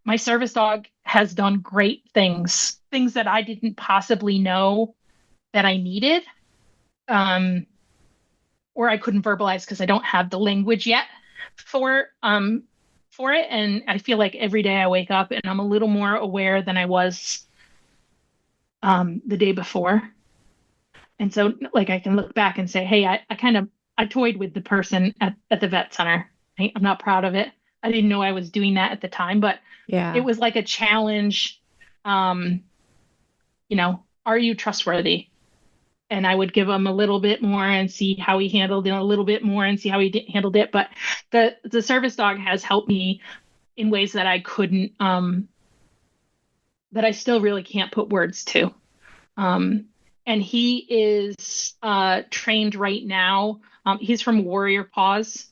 My service dog has done great things that I didn't possibly know that I needed, or I couldn't verbalize because I don't have the language yet for it. And I feel like every day I wake up and I'm a little more aware than I was the day before. And so, like, I can look back and say, hey, I toyed with the person at the vet center. Right? I'm not proud of it. I didn't know I was doing that at the time, but it was like a challenge. Are you trustworthy? And I would give him a little bit more and see how he handled it, a little bit more and see how he handled it. But the service dog has helped me in ways that I couldn't, that I still really can't put words to. And he is trained right now. He's from Warrior Paws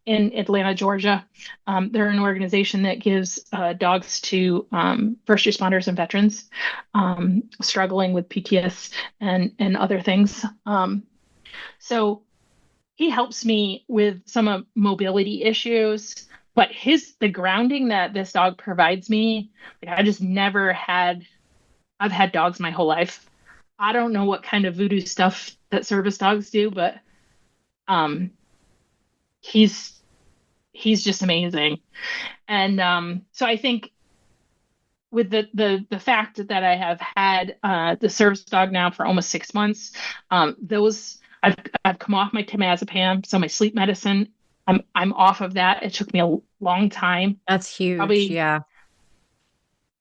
in Atlanta, Georgia. They're an organization that gives dogs to first responders and veterans struggling with PTS and other things. So he helps me with some mobility issues, but the grounding that this dog provides me, like, I just never had. I've had dogs my whole life. I don't know what kind of voodoo stuff that service dogs do, but he's just amazing. And so I think with the fact that I have had the service dog now for almost 6 months, I've come off my temazepam, so my sleep medicine, I'm off of that. It took me a long time. That's huge. Probably, yeah.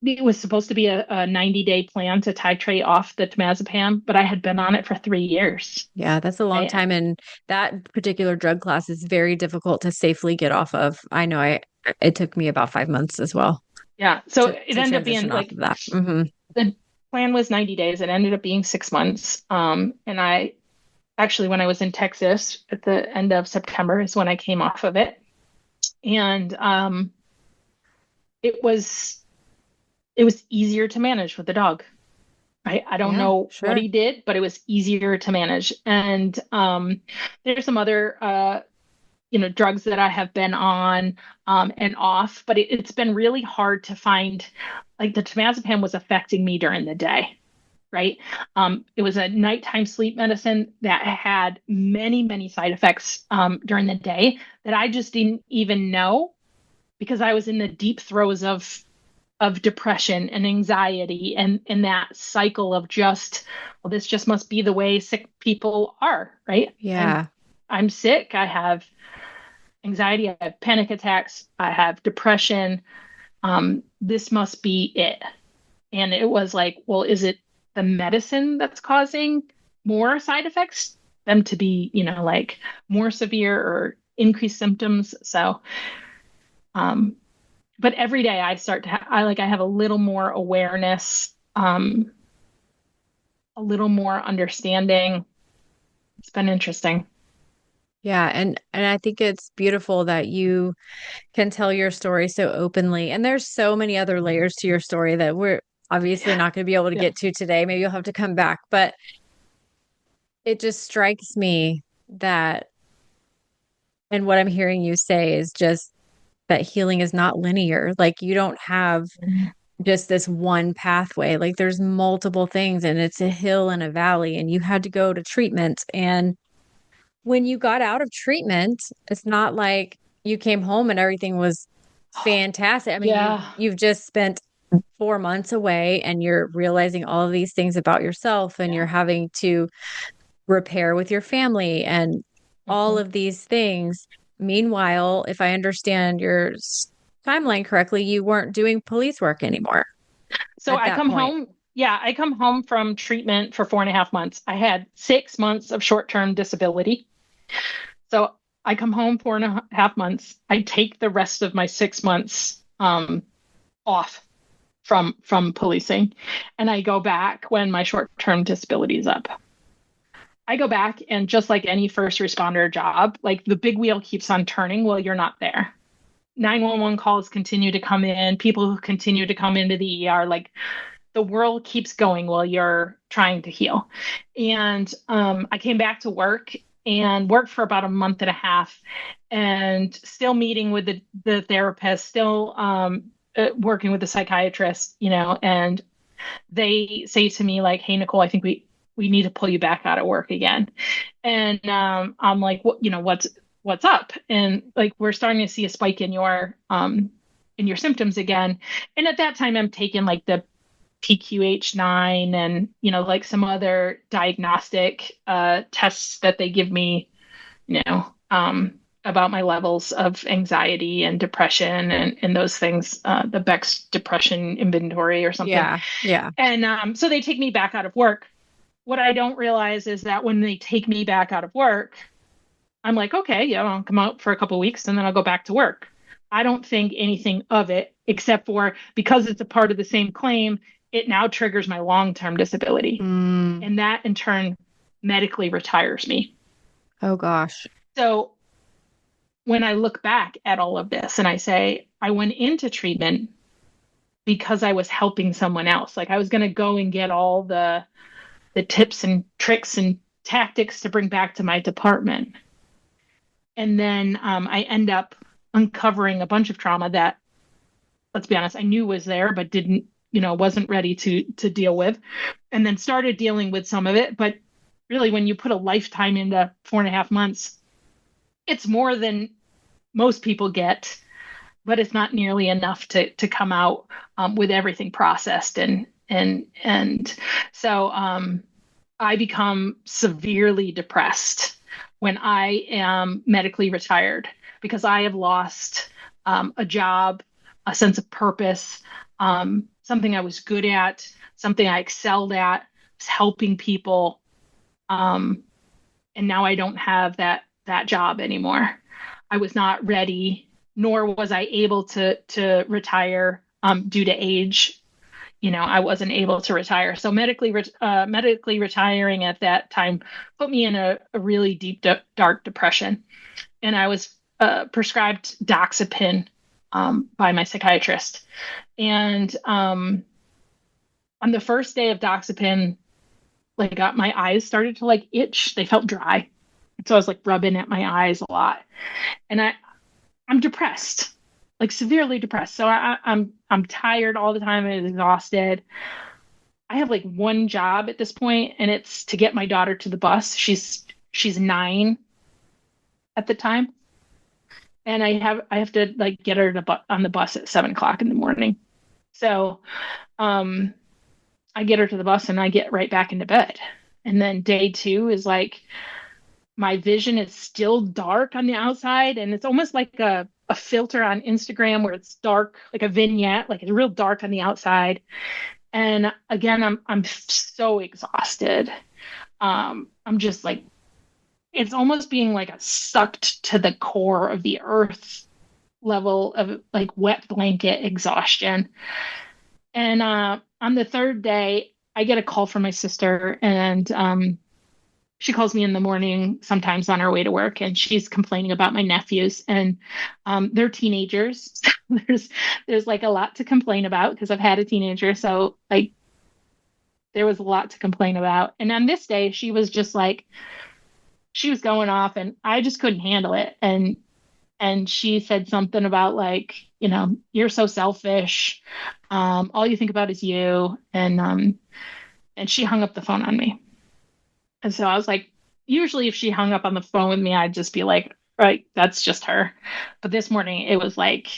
It was supposed to be a 90-day plan to titrate off the temazepam, but I had been on it for 3 years. Yeah, that's a long time. And that particular drug class is very difficult to safely get off of. I know it took me about 5 months as well. Yeah. So it ended up being like that. Mm-hmm. The plan was 90 days. It ended up being 6 months. And I actually, when I was in Texas at the end of September is when I came off of it. And it was easier to manage with the dog. Right? I don't know what he did, but it was easier to manage. And there's some other drugs that I have been on and off, but it's been really hard to find. Like, the temazepam was affecting me during the day, right? It was a nighttime sleep medicine that had many, many side effects during the day that I just didn't even know, because I was in the deep throes of depression and anxiety and that cycle of just, well, this just must be the way sick people are, right? Yeah. I'm sick. I have anxiety. I have panic attacks. I have depression. This must be it. And it was like, well, is it the medicine that's causing more side effects, them to be, like more severe or increased symptoms? So, but every day I start to I have a little more awareness, a little more understanding. It's been interesting. Yeah. And I think it's beautiful that you can tell your story so openly. And there's so many other layers to your story that we're obviously not going to be able to get to today. Maybe you'll have to come back, but it just strikes me that, and what I'm hearing you say is just that healing is not linear. Like, you don't have just this one pathway. Like, there's multiple things, and it's a hill and a valley, and you had to go to treatment. And when you got out of treatment, it's not like you came home and everything was fantastic. I mean, you've just spent 4 months away, and you're realizing all of these things about yourself, and you're having to repair with your family and all of these things. Meanwhile, if I understand your timeline correctly, you weren't doing police work anymore. So I come home. Yeah, I come home from treatment for 4.5 months. I had 6 months of short-term disability. So I come home 4.5 months. I take the rest of my 6 months off from policing. And I go back when my short-term disability is up. I go back, and just like any first responder job, like the big wheel keeps on turning while you're not there. 911 calls continue to come in, people who continue to come into the ER, like the world keeps going while you're trying to heal. And I came back to work and worked for about a month and a half, and still meeting with the therapist, still working with the psychiatrist, and they say to me like, "Hey, Nicole, I think we need to pull you back out of work again." And I'm like, "What? What's up?" And like, we're starting to see a spike in your symptoms again. And at that time, I'm taking like the PQH9 and like some other diagnostic tests that they give me, about my levels of anxiety and depression and those things, the Beck's depression inventory or something. Yeah. And so they take me back out of work. What I don't realize is that when they take me back out of work, I'm like, okay, yeah, I'll come out for a couple of weeks and then I'll go back to work. I don't think anything of it, except for because it's a part of the same claim, it now triggers my long-term disability. And that in turn medically retires me. Oh, gosh. So when I look back at all of this and I say, I went into treatment because I was helping someone else. Like I was going to go and get all the tips and tricks and tactics to bring back to my department. And then I end up uncovering a bunch of trauma that, let's be honest, I knew was there, but wasn't ready to deal with. And then started dealing with some of it. But really, when you put a lifetime into 4.5 months, it's more than most people get, but it's not nearly enough to come out with everything processed. And so I become severely depressed when I am medically retired because I have lost a job, a sense of purpose, something I was good at, something I excelled at, was helping people. And now I don't have that job anymore. I was not ready, nor was I able to retire due to age. I wasn't able to retire. So medically retiring at that time put me in a really deep, dark depression. And I was prescribed doxepin by my psychiatrist. And on the first day of doxepin, like my eyes started to like itch. They felt dry. So I was like rubbing at my eyes a lot. And I'm depressed, like severely depressed. So I'm tired all the time. I'm exhausted. I have like one job at this point, and it's to get my daughter to the bus. She's 9 at the time. And I have to like get her on the bus at 7:00 in the morning. So I get her to the bus and I get right back into bed. And then day 2 is like my vision is still dark on the outside, and it's almost like a filter on Instagram where it's dark, like a vignette, like it's real dark on the outside. And again, I'm so exhausted. I'm just like, it's almost being like a sucked to the core of the earth level of like wet blanket exhaustion. And on the 3rd day, I get a call from my sister, and she calls me in the morning, sometimes on her way to work, and she's complaining about my nephews, and they're teenagers. There's like a lot to complain about because I've had a teenager. So like there was a lot to complain about. And on this day, she was just like, she was going off, and I just couldn't handle it. And she said something about like, you're so selfish. All you think about is you. And she hung up the phone on me. And so I was like, usually if she hung up on the phone with me, I'd just be like, right, that's just her. But this morning it was like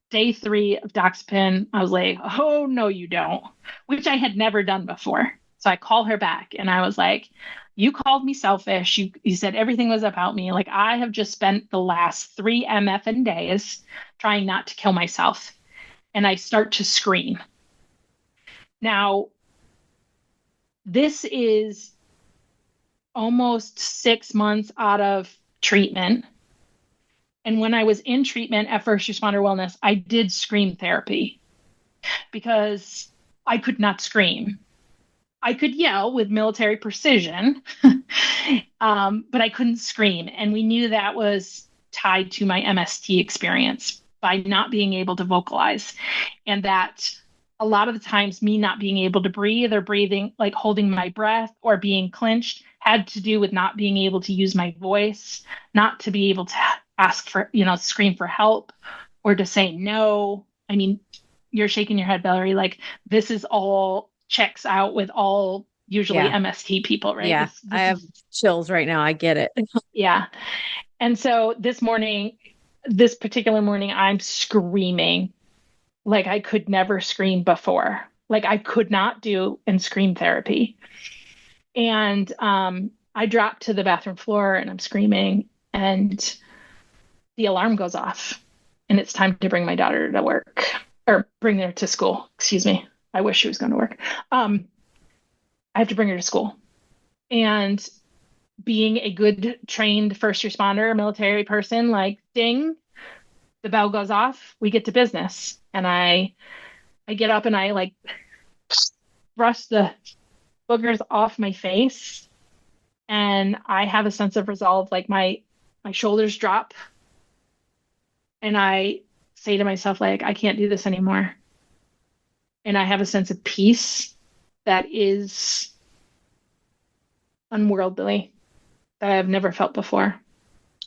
day 3 of doxepin. I was like, oh, no, you don't, which I had never done before. So I call her back and I was like, you called me selfish. You said everything was about me. Like I have just spent the last 3 MFN days trying not to kill myself. And I start to scream. Now, this is almost 6 months out of treatment. And when I was in treatment at First Responder Wellness, I did scream therapy because I could not scream. I could yell with military precision, but I couldn't scream. And we knew that was tied to my MST experience by not being able to vocalize. And that a lot of the times me not being able to breathe or breathing, like holding my breath or being clenched, had to do with not being able to use my voice, not to be able to ask for, scream for help or to say no. I mean, you're shaking your head, Valerie, like this is all checks out with all usually MST people, right? Yeah, I have chills right now. I get it. Yeah. And so this particular morning, I'm screaming like I could never scream before. Like I could not do in scream therapy. And I dropped to the bathroom floor and I'm screaming and the alarm goes off and it's time to bring my daughter to work or bring her to school. Excuse me. I wish she was going to work. I have to bring her to school. And being a good trained first responder, military person, like ding, the bell goes off, we get to business. And I get up and I like brush the boogers off my face. And I have a sense of resolve, like my shoulders drop. And I say to myself, like, I can't do this anymore. And I have a sense of peace that is unworldly that I've never felt before.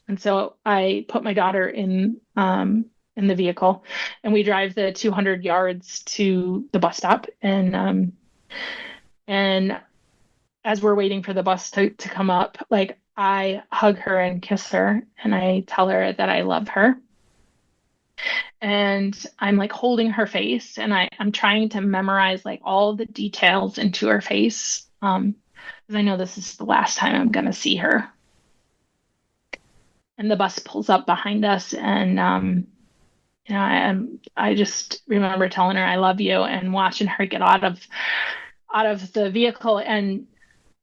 And so I put my daughter in the vehicle and we drive the 200 yards to the bus stop. And as we're waiting for the bus to come up, like I hug her and kiss her and I tell her that I love her. And I'm like holding her face and I'm trying to memorize like all the details into her face. Because I know this is the last time I'm going to see her. And the bus pulls up behind us and, I just remember telling her I love you and watching her get out of the vehicle. And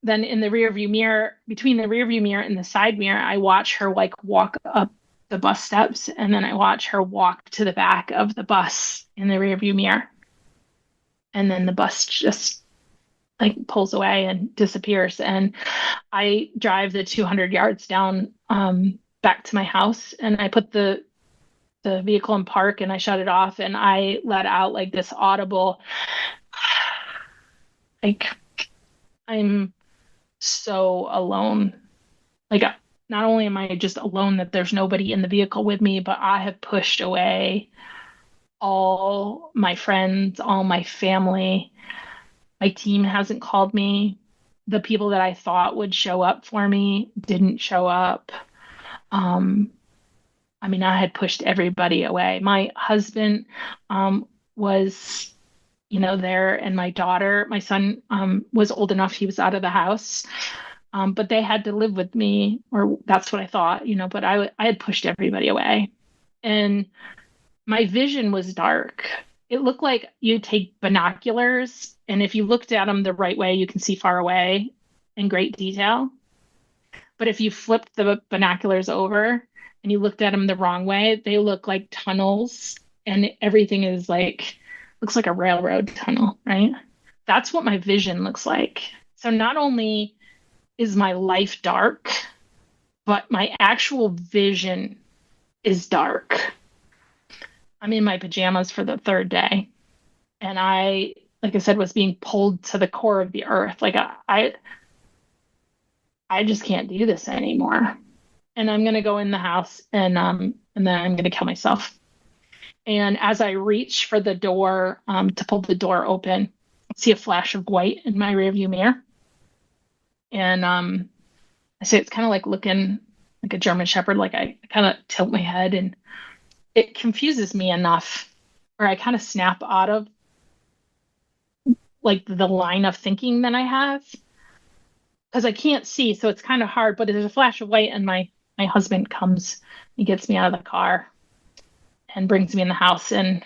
then in the rearview mirror, between the rearview mirror and the side mirror, I watch her like walk up the bus steps, and then I watch her walk to the back of the bus in the rearview mirror. And then the bus just like pulls away and disappears. And I drive the 200 yards down back to my house, and I put the vehicle in park and I shut it off and I let out like this audible, like, I'm so alone. Like, not only am I just alone that there's nobody in the vehicle with me, but I have pushed away all my friends, all my family. My team hasn't called me. The people that I thought would show up for me didn't show up. I had pushed everybody away. My husband was, there, and my son was old enough, he was out of the house. But they had to live with me, or that's what I thought, but I had pushed everybody away. And my vision was dark. It looked like you take binoculars, and if you looked at them the right way, you can see far away in great detail. But if you flipped the binoculars over and you looked at them the wrong way, they look like tunnels, and everything is looks like a railroad tunnel, right? That's what my vision looks like. So not only is my life dark, but my actual vision is dark. I'm in my pajamas for the third day. And I, like I said, was being pulled to the core of the earth. Like I just can't do this anymore. And I'm going to go in the house and then I'm going to kill myself. And as I reach for the door to pull the door open, I see a flash of white in my rearview mirror. And I say it's kind of like looking like a German Shepherd. Like I kind of tilt my head, and it confuses me enough where I kind of snap out of like the line of thinking that I have, because I can't see. So it's kind of hard, but there's a flash of white, and my husband comes, he gets me out of the car and brings me in the house, and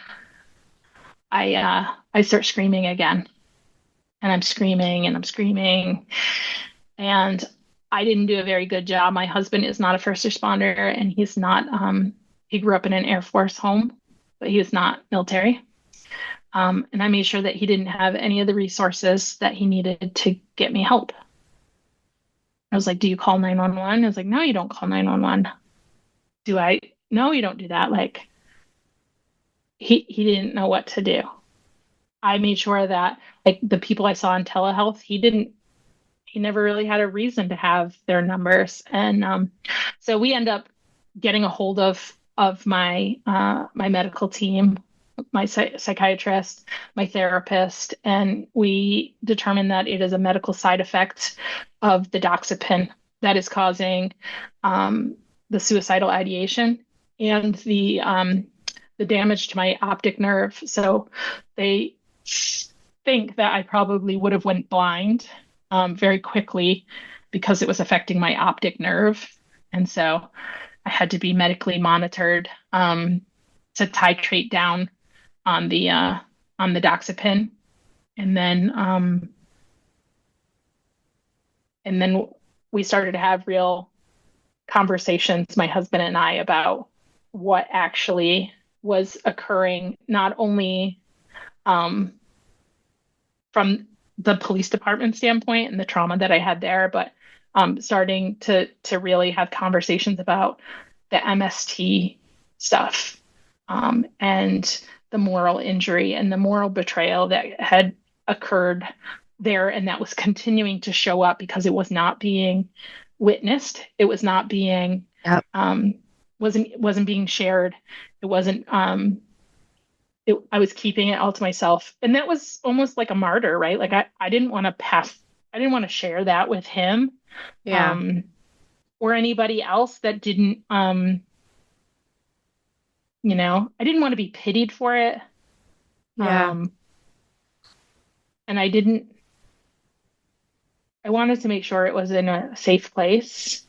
I start screaming again. And I'm screaming and I'm screaming. And I didn't do a very good job. My husband is not a first responder, and he's not He grew up in an Air Force home, but he was not military. And I made sure that he didn't have any of the resources that he needed to get me help. I was like, do you call 911? I was like, no, you don't call 911. Do I? No, you don't do that. Like, he didn't know what to do. I made sure that like the people I saw in telehealth, he never really had a reason to have their numbers. And so we end up getting a hold of my my medical team, my psychiatrist, my therapist, and we determined that it is a medical side effect of the doxepin that is causing the suicidal ideation and the damage to my optic nerve. So they think that I probably would have went blind very quickly because it was affecting my optic nerve. And so I had to be medically monitored to titrate down on the doxepin. And then we started to have real conversations, my husband and I, about what actually was occurring, not only from the police department standpoint and the trauma that I had there, but starting to really have conversations about the MST stuff and the moral injury and the moral betrayal that had occurred there, and that was continuing to show up because it was not being witnessed. It was not being wasn't being shared. It wasn't. I was keeping it all to myself, and that was almost like a martyr, right? Like I didn't want to pass. I didn't want to share that with him, or anybody else that didn't. I didn't want to be pitied for it. And I wanted to make sure it was in a safe place.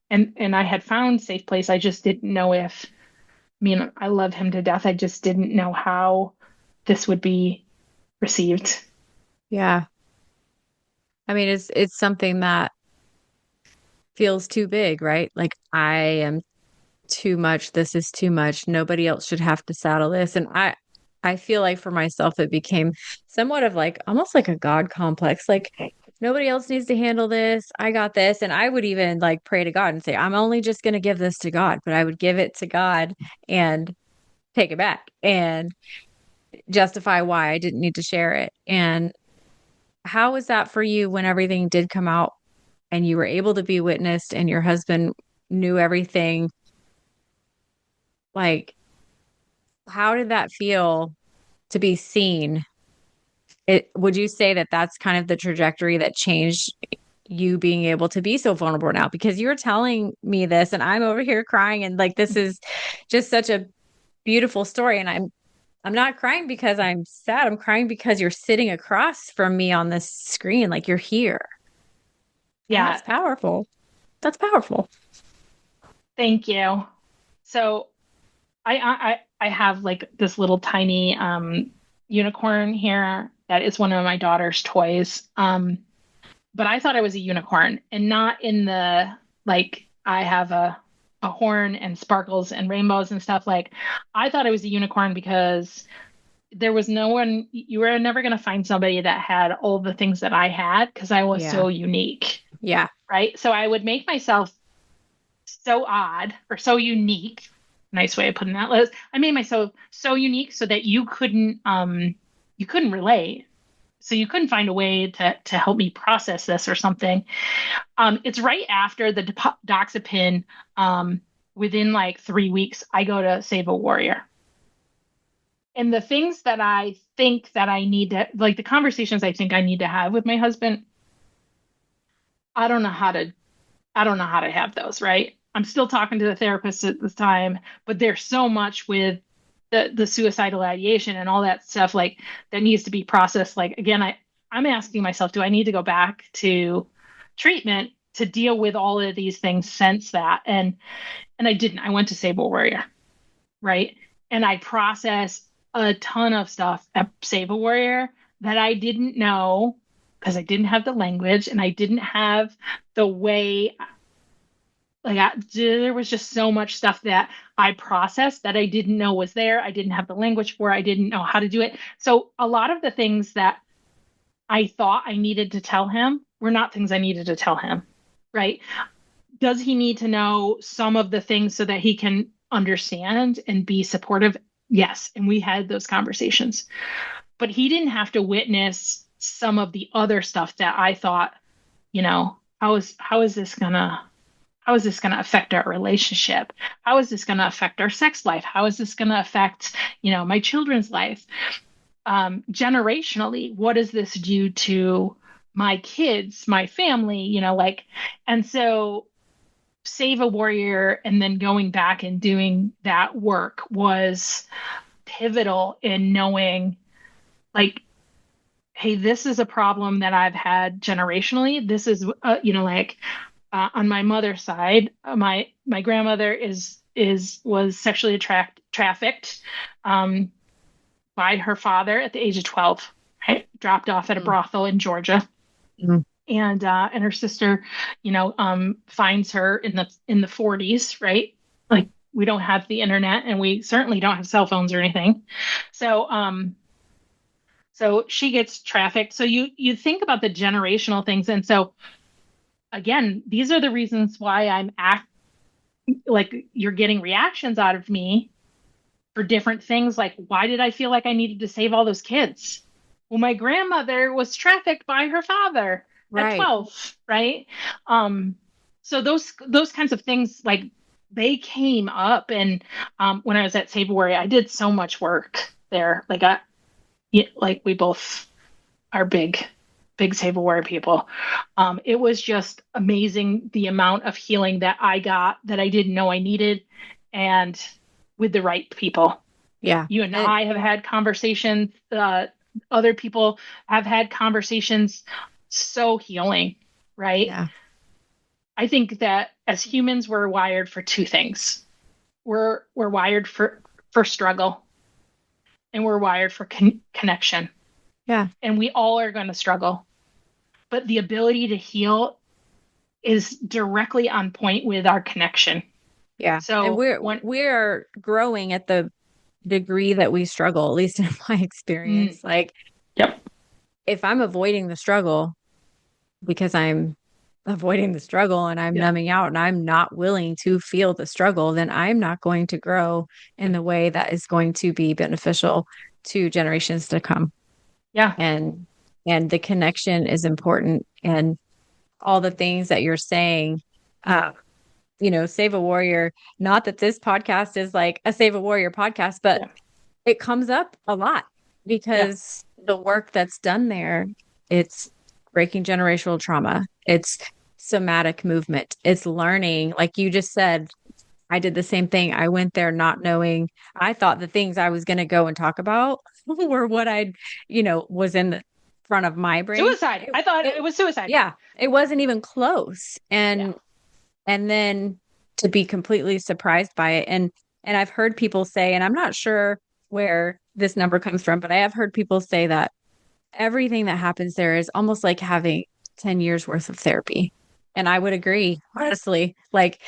And I had found safe place. I just didn't know if, I love him to death. I just didn't know how this would be received. Yeah. I mean, it's something that feels too big, right? Like, I am too much. This is too much. Nobody else should have to saddle this. And I feel like for myself, it became somewhat of like almost like a God complex. Like, nobody else needs to handle this. I got this. And I would even like pray to God and say, I'm only just going to give this to God, but I would give it to God and take it back and justify why I didn't need to share it. And how was that for you when everything did come out and you were able to be witnessed and your husband knew everything? Like, how did that feel to be seen? Would you say that that's kind of the trajectory that changed you being able to be so vulnerable now? Because you're telling me this and I'm over here crying, and like, this is just such a beautiful story. And I'm not crying because I'm sad. I'm crying because you're sitting across from me on this screen. Like, you're here. Yeah. And that's powerful. That's powerful. Thank you. So I have like this little tiny unicorn here that is one of my daughter's toys. But I thought I was a unicorn, and not in the like I have a horn and sparkles and rainbows and stuff. Like, I thought I was a unicorn because there was no one, you were never going to find somebody that had all the things that I had because I was so unique. Yeah. Right. So I would make myself so odd or so unique. Nice way of putting that, Liz. I made myself so unique so that you couldn't relate. So you couldn't find a way to help me process this or something. It's right after the doxepin. Within like 3 weeks, I go to Save a Warrior. And the things that I think that I need to, like the conversations I think I need to have with my husband, I don't know how to have those, right? I'm still talking to the therapist at this time, but there's so much with the suicidal ideation and all that stuff like that needs to be processed. Like, again, I'm asking myself, do I need to go back to treatment to deal with all of these things since that? And I didn't. I went to Save a Warrior, right? And I processed a ton of stuff at Save a Warrior that I didn't know because I didn't have the language and I didn't have the way. Like, there was just so much stuff that I processed that I didn't know was there. I didn't have the language for. I didn't know how to do it. So a lot of the things that I thought I needed to tell him were not things I needed to tell him, right? Does he need to know some of the things so that he can understand and be supportive? Yes. And we had those conversations. But he didn't have to witness some of the other stuff that I thought, how is this gonna affect our relationship? How is this gonna affect our sex life? How is this gonna affect, my children's life? Generationally, what does this do to my kids, my family, and so Save a Warrior and then going back and doing that work was pivotal in knowing, like, hey, this is a problem that I've had generationally. This is, on my mother's side, my grandmother was sexually trafficked by her father at the age of 12, right? Dropped off at a brothel in Georgia. Mm. And her sister, finds her in the 40s, right? Like, we don't have the internet, and we certainly don't have cell phones or anything. So she gets trafficked. So you think about the generational things, and so again, these are the reasons why like, you're getting reactions out of me for different things. Like, why did I feel like I needed to save all those kids? Well, my grandmother was trafficked by her father at 12, right? So those kinds of things, like, they came up. And when I was at Save a Warrior, I did so much work there. Like, we both are big Save a Warrior people. It was just amazing, the amount of healing that I got that I didn't know I needed, and with the right people. Yeah. You and I have had conversations. Other people have had conversations. So healing, right? Yeah. I think that as humans, we're wired for two things. We're wired for struggle, and we're wired for connection. Yeah. And we all are going to struggle. But the ability to heal is directly on point with our connection. Yeah. So and we're growing at the degree that we struggle, at least in my experience. Like, yep. If I'm avoiding the struggle because I'm avoiding the struggle and I'm numbing out and I'm not willing to feel the struggle, then I'm not going to grow in the way that is going to be beneficial to generations to come. Yeah. And the connection is important, and all the things that you're saying, Save a Warrior, not that this podcast is like a Save a Warrior podcast, but it comes up a lot because the work that's done there, it's breaking generational trauma. It's somatic movement. It's learning. Like you just said, I did the same thing. I went there not knowing. I thought the things I was going to go and talk about were what was in the front of my brain. Suicide. I thought it was suicide. Yeah. It wasn't even close. And then to be completely surprised by it. And I've heard people say, and I'm not sure where this number comes from, but I have heard people say that everything that happens there is almost like having 10 years worth of therapy. And I would agree, honestly. Like,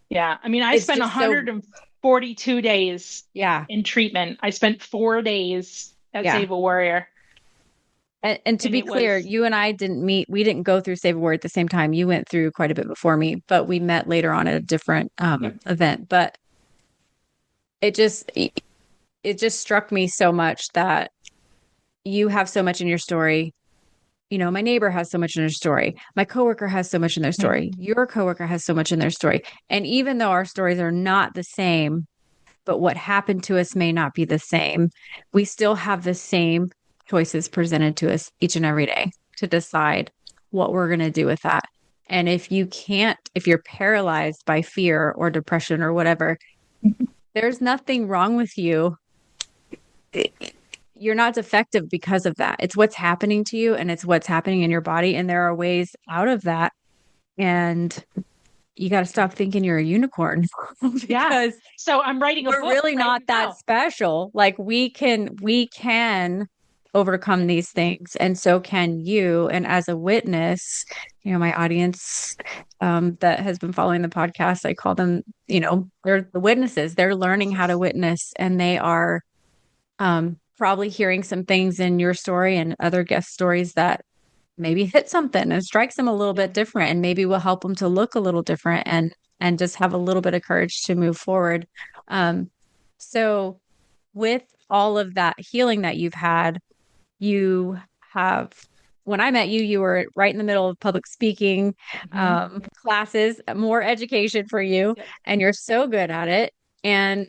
yeah. I mean, I spent 142 days in treatment. I spent 4 days at Save a Warrior. And to be clear, you and I didn't meet. We didn't go through Save a Warrior at the same time. You went through quite a bit before me, but we met later on at a different event. But it just struck me so much that you have so much in your story. My neighbor has so much in their story. My coworker has so much in their story. Your coworker has so much in their story. And even though our stories are not the same, but what happened to us may not be the same, we still have the same choices presented to us each and every day to decide what we're going to do with that. And if you're paralyzed by fear or depression or whatever, there's nothing wrong with you. You're not defective because of that. It's what's happening to you, and it's what's happening in your body. And there are ways out of that. And you got to stop thinking you're a unicorn. Because so I'm writing a book. We're really not that special. Like, we can overcome these things. And so can you. And as a witness, my audience that has been following the podcast, I call them, they're the witnesses. They're learning how to witness, and they are probably hearing some things in your story and other guest stories that maybe hit something and strikes them a little bit different, and maybe will help them to look a little different and just have a little bit of courage to move forward. So with all of that healing that you've had, you have, when I met you, you were right in the middle of public speaking classes, more education for you, and you're so good at it. And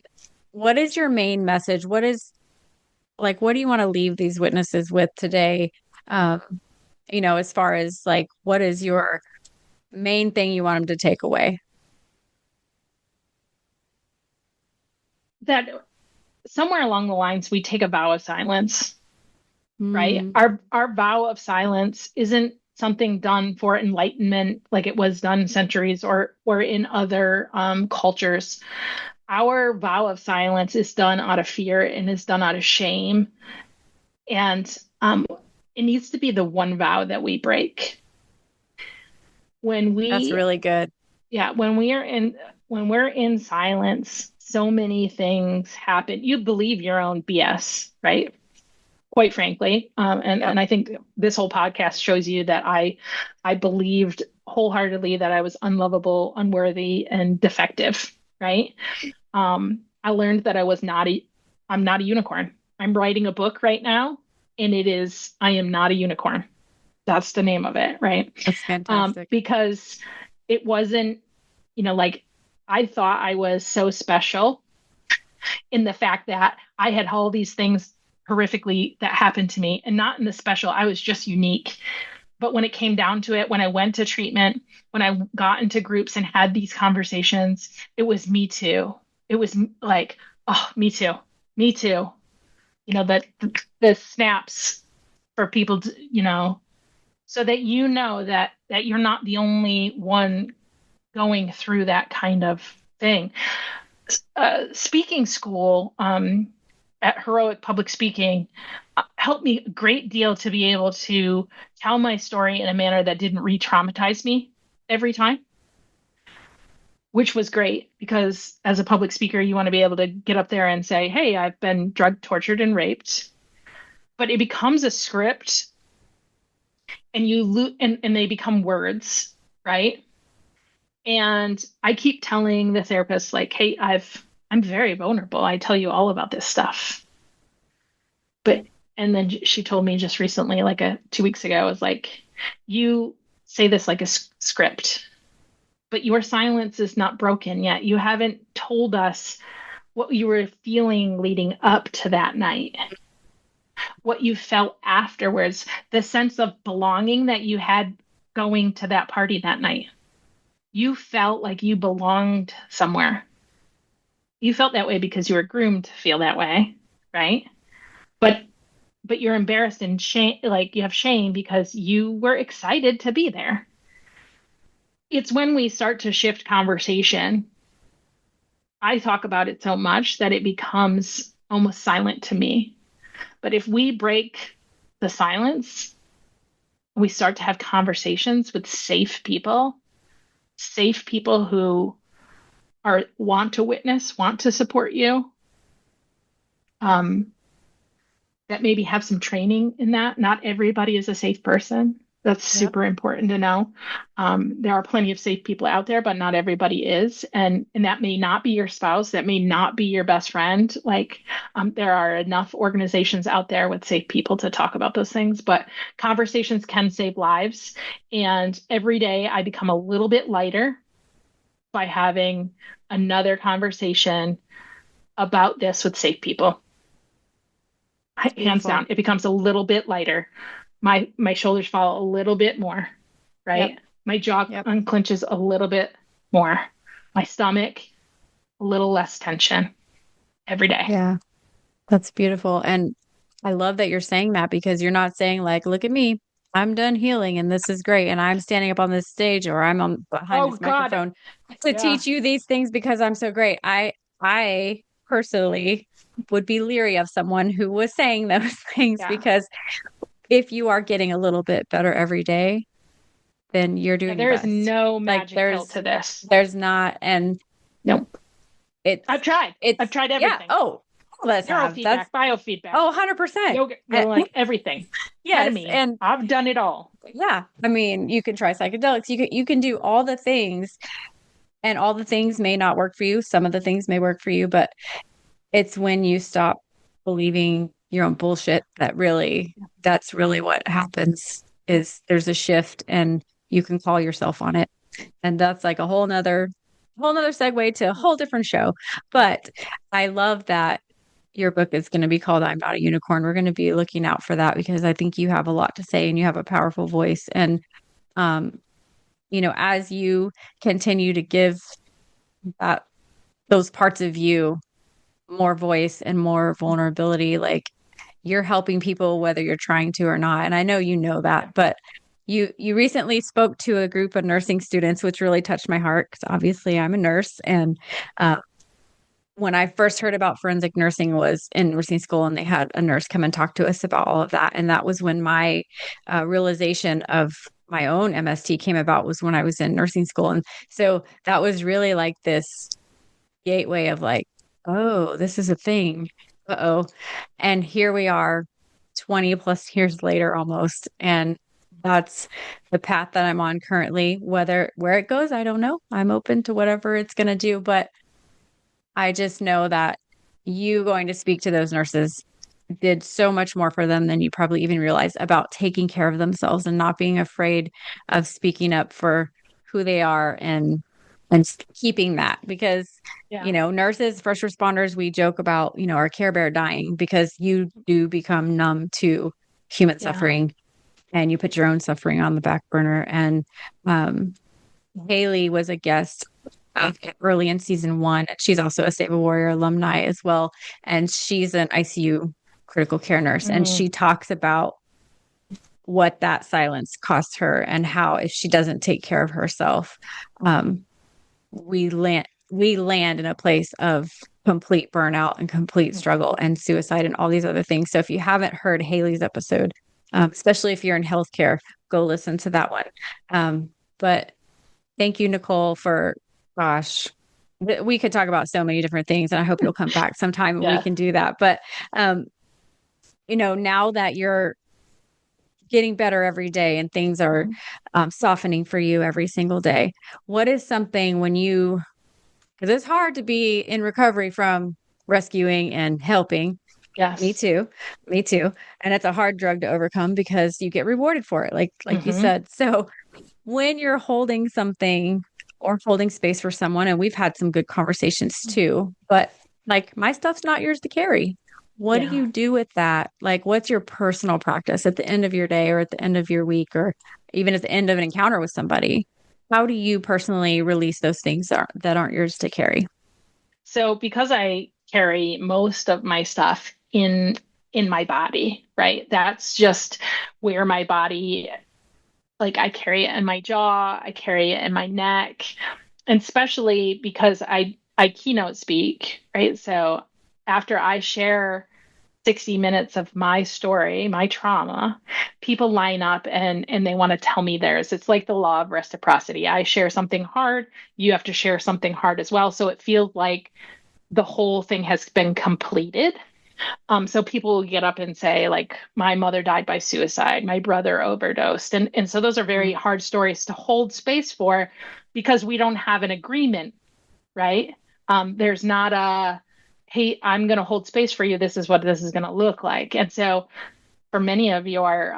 what is your main message? What do you want to leave these witnesses with today? As far as what is your main thing you want them to take away? That somewhere along the lines, we take a vow of silence, right? Our vow of silence isn't something done for enlightenment like it was done centuries or in other cultures. Our vow of silence is done out of fear and is done out of shame. And it needs to be the one vow that we break. That's really good. Yeah, when we're in silence, so many things happen. You believe your own BS, right? Quite frankly. And I think this whole podcast shows you that I believed wholeheartedly that I was unlovable, unworthy, and defective, right? I learned that I'm not a unicorn. I'm writing a book right now, and I am not a unicorn. That's the name of it, right? That's fantastic. Because it wasn't, I thought I was so special in the fact that I had all these things horrifically that happened to me, and not in the special. I was just unique. But when it came down to it, when I went to treatment, when I got into groups and had these conversations, it was me too. It was like, oh, me too. That the snaps for people to, so that that you're not the only one going through that kind of thing. Speaking school at Heroic Public Speaking helped me a great deal to be able to tell my story in a manner that didn't re-traumatize me every time, which was great because as a public speaker, you want to be able to get up there and say, hey, I've been drugged, tortured, and raped. But it becomes a script and and they become words, right? And I keep telling the therapist, like, hey, I'm very vulnerable. I tell you all about this stuff. And then she told me just recently, 2 weeks ago, I was like, you say this like a script, but your silence is not broken yet. You haven't told us what you were feeling leading up to that night, what you felt afterwards, the sense of belonging that you had going to that party that night. You felt like you belonged somewhere. You felt that way because you were groomed to feel that way, right? But you're embarrassed and shame, you have shame because you were excited to be there. It's when we start to shift conversation. I talk about it so much that it becomes almost silent to me. But if we break the silence, we start to have conversations with safe people who want to witness, want to support you, that maybe have some training in that. Not everybody is a safe person. That's super important to know. There are plenty of safe people out there, but not everybody is. And that may not be your spouse. That may not be your best friend. There are enough organizations out there with safe people to talk about those things, but conversations can save lives. And every day I become a little bit lighter by having another conversation about this with safe people. Hands down, it becomes a little bit lighter. My shoulders fall a little bit more, right? Yep. My jaw unclenches a little bit more. My stomach, a little less tension every day. Yeah, that's beautiful. And I love that you're saying that, because you're not saying look at me, I'm done healing and this is great, and I'm standing up on this stage or I'm behind this microphone to teach you these things because I'm so great. I personally would be leery of someone who was saying those things, Yeah. because if you are getting a little bit better every day, then you're doing your There is best. no Like magic pill to this. there's not, and Nope. it's, I've tried. I've tried yeah. everything. Oh, let's have, that's, Neurofeedback, biofeedback, oh, 100%. yoga, like everything. Yes. Ketamine. And I've done it all. yeah, I mean, you can try psychedelics, you can do all the things, and all the things may not work for you. Some of the things may work for you, but it's when you stop believing your own bullshit that's really what happens, is there's a shift, and you can call yourself on it. And that's like a whole nother segue to a whole different show. But I love that your book is going to be called I'm Not a Unicorn. We're going to be looking out for that, because I think you have a lot to say and you have a powerful voice. And um, as you continue to give that those parts of you more voice and more vulnerability, like, you're helping people whether you're trying to or not. And I know you know that, but you recently spoke to a group of nursing students, which really touched my heart, because obviously I'm a nurse. And uh, when I first heard about forensic nursing was in nursing school, and they had a nurse come and talk to us about all of that. And that was when my realization of my own MST came about, was when I was in nursing school. And so that was really like this gateway of like, oh, this is a thing. Uh-oh. And here we are 20 plus years later almost. And that's the path that I'm on currently. Where it goes, I don't know. I'm open to whatever it's going to do. But I just know that you going to speak to those nurses did so much more for them than you probably even realize, about taking care of themselves and not being afraid of speaking up for who they are, and keeping that. Because Yeah. nurses, first responders, we joke about our Care Bear dying, because you do become numb to human suffering, and you put your own suffering on the back burner. And um, Haley was a guest early in season 1. She's also a Save a Warrior alumni as well, and she's an ICU critical care nurse. And she talks about what that silence costs her, and how if she doesn't take care of herself, we land in a place of complete burnout and complete struggle and suicide and all these other things. So if you haven't heard Haley's episode, especially if you're in healthcare, go listen to that one. But thank you, Nicole, for, gosh, we could talk about so many different things, and I hope you'll come back sometime and we can do that. But now that you're getting better every day and things are softening for you every single day, what is something because it's hard to be in recovery from rescuing and helping. Yes. Me too. And it's a hard drug to overcome, because you get rewarded for it, like you said. So when you're holding something or holding space for someone, and we've had some good conversations too, but like, my stuff's not yours to carry. What do you do with that? Like, what's your personal practice at the end of your day, or at the end of your week, or even at the end of an encounter with somebody? How do you personally release those things that aren't yours to carry? So because I carry most of my stuff in my body, right? That's just where my body, like, I carry it in my jaw, I carry it in my neck, and especially because I keynote speak, right? So after I share 60 minutes of my story, my trauma, people line up and they want to tell me theirs. It's like the law of reciprocity. I share something hard, you have to share something hard as well. So it feels like the whole thing has been completed. So people will get up and say, like, my mother died by suicide, my brother overdosed. And so those are very hard stories to hold space for, because we don't have an agreement, right? There's not a, hey, I'm going to hold space for you. This is what this is going to look like. And so for many of your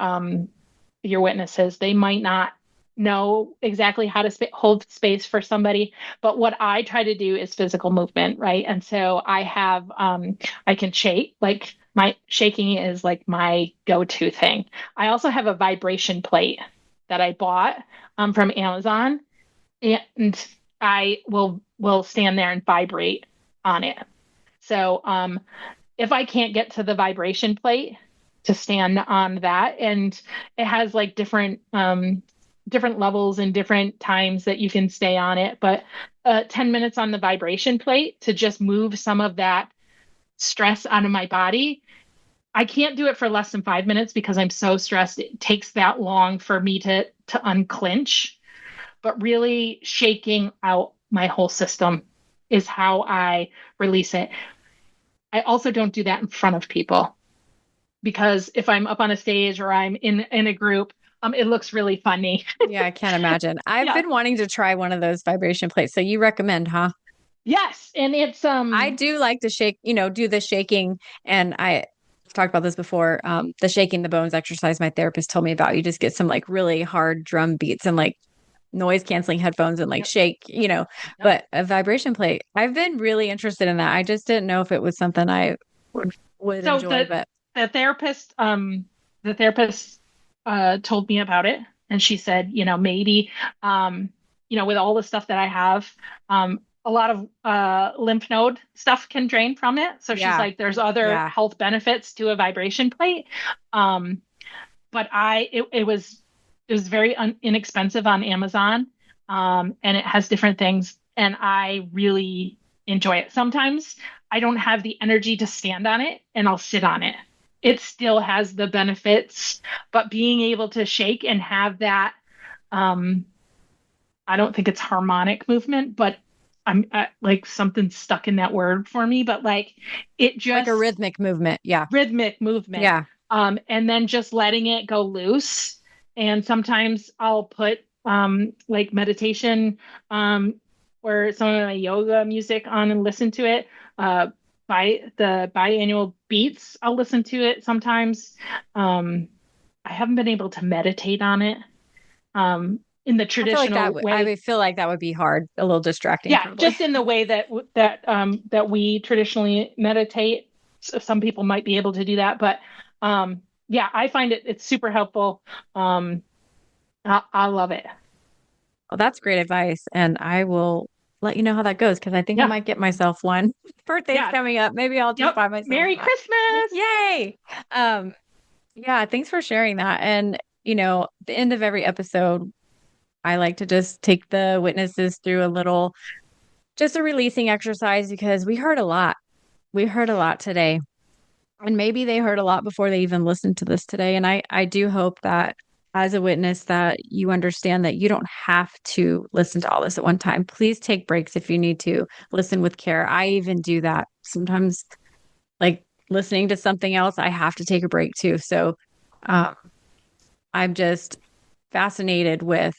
witnesses, they might not know exactly how to hold space for somebody. But what I try to do is physical movement, right? And so I have, I can shake, like, my shaking is like my go-to thing. I also have a vibration plate that I bought from Amazon, and I will stand there and vibrate on it. So if I can't get to the vibration plate, to stand on that, and it has like different levels and different times that you can stay on it, but 10 minutes on the vibration plate to just move some of that stress out of my body. I can't do it for less than 5 minutes because I'm so stressed. It takes that long for me to unclench. But really shaking out my whole system is how I release it. I also don't do that in front of people because if I'm up on a stage or I'm in a group, it looks really funny. Yeah, I can't imagine. I've Yeah. been wanting to try one of those vibration plates. So you recommend, huh? Yes, and it's I do like to shake, do the shaking. And I've talked about this before. The shaking the bones exercise my therapist told me about. You just get some like really hard drum beats and like noise canceling headphones and like Yep. shake, Yep. but a vibration plate. I've been really interested in that. I just didn't know if it was something I would So enjoy, but the therapist told me about it, and she said, maybe with all the stuff that I have, a lot of lymph node stuff can drain from it. So she's yeah, like, there's other yeah. health benefits to a vibration plate. But it was very inexpensive on Amazon, and it has different things, and I really enjoy it. Sometimes I don't have the energy to stand on it, and I'll sit on it. It still has the benefits, but being able to shake and have that, I don't think it's harmonic movement, but I'm like something stuck in that word for me, but like it Like a just rhythmic movement. Yeah. rhythmic movement. Yeah. And then just letting it go loose. And sometimes I'll put like meditation or some of my yoga music on and listen to it. By the biannual beats, I'll listen to it sometimes. I haven't been able to meditate on it in the I feel like traditional I way. would feel like that would be hard, a little distracting Yeah, probably. just in the way that we traditionally meditate. So some people might be able to do that, but yeah, I find it's super helpful. Um, I love it. Well, that's great advice. And I will let you know how that goes because I think I Yeah, might get myself one. Birthday's yeah, coming up. Maybe I'll just yep. buy myself Merry one. Christmas. Yay. Um, yeah, thanks for sharing that. And, the end of every episode, I like to just take the witnesses through just a releasing exercise because we heard a lot. We heard a lot today. And maybe they heard a lot before they even listened to this today. And I do hope that as a witness that you understand that you don't have to listen to all this at one time. Please take breaks if you need to listen with care. I even do that. Sometimes like listening to something else, I have to take a break too. So um, I'm just fascinated with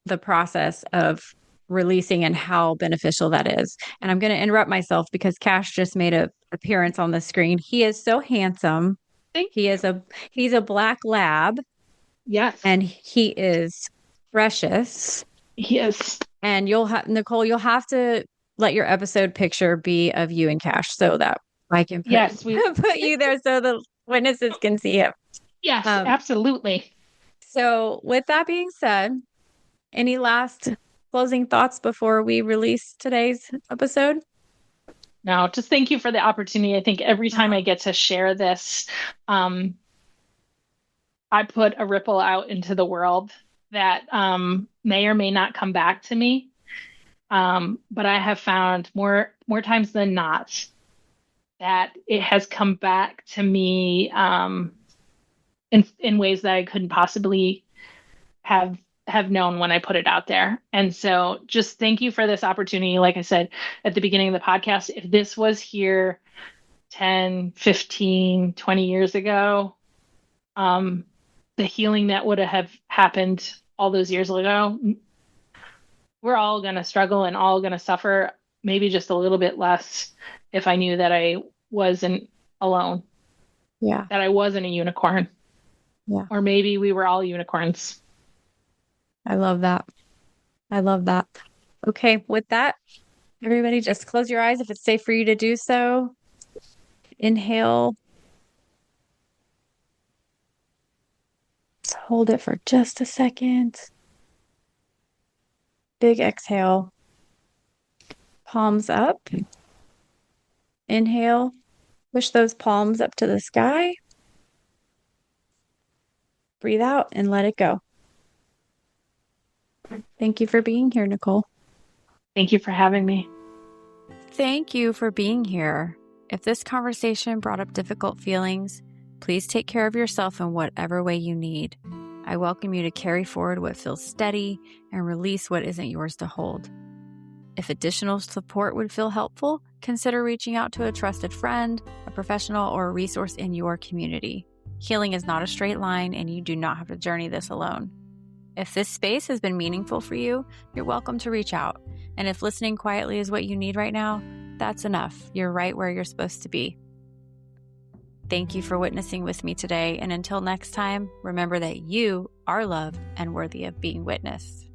the process of releasing and how beneficial that is. And I'm going to interrupt myself because Cash just made a appearance on the screen. He is so handsome. Thank He you. is he's a black lab Yes, and he is precious. he is. And Nicole, you'll have to let your episode picture be of you and Cash so that I can put Yes, we. put you there so the witnesses can see him. Yes, Um, absolutely. so with that being said, any last closing thoughts before we release today's episode? No, just thank you for the opportunity. I think every time I Oh, get to share this, um, I put a ripple out into the world that may or may not come back to me. But I have found more times than not that it has come back to me in ways that I couldn't possibly have known when I put it out there. And so just thank you for this opportunity. Like I said at the beginning of the podcast, if this was here 10, 15, 20 years ago, um, the healing that would have happened all those years ago, we're all going to struggle and all going to suffer, maybe just a little bit less if I knew that I wasn't alone, yeah. that I wasn't a unicorn, Yeah. or maybe we were all unicorns. I love that. I love that. Okay. With that, everybody just close your eyes if it's safe for you to do so. Inhale. Just hold it for just a second. Big exhale. Palms up. Inhale. Push those palms up to the sky. Breathe out and let it go. Thank you for being here, Nicole. Thank you for having me. Thank you for being here. If this conversation brought up difficult feelings, please take care of yourself in whatever way you need. I welcome you to carry forward what feels steady and release what isn't yours to hold. If additional support would feel helpful, consider reaching out to a trusted friend, a professional, or a resource in your community. Healing is not a straight line, and you do not have to journey this alone. If this space has been meaningful for you, you're welcome to reach out. And if listening quietly is what you need right now, that's enough. You're right where you're supposed to be. Thank you for witnessing with me today. And until next time, remember that you are loved and worthy of being witnessed.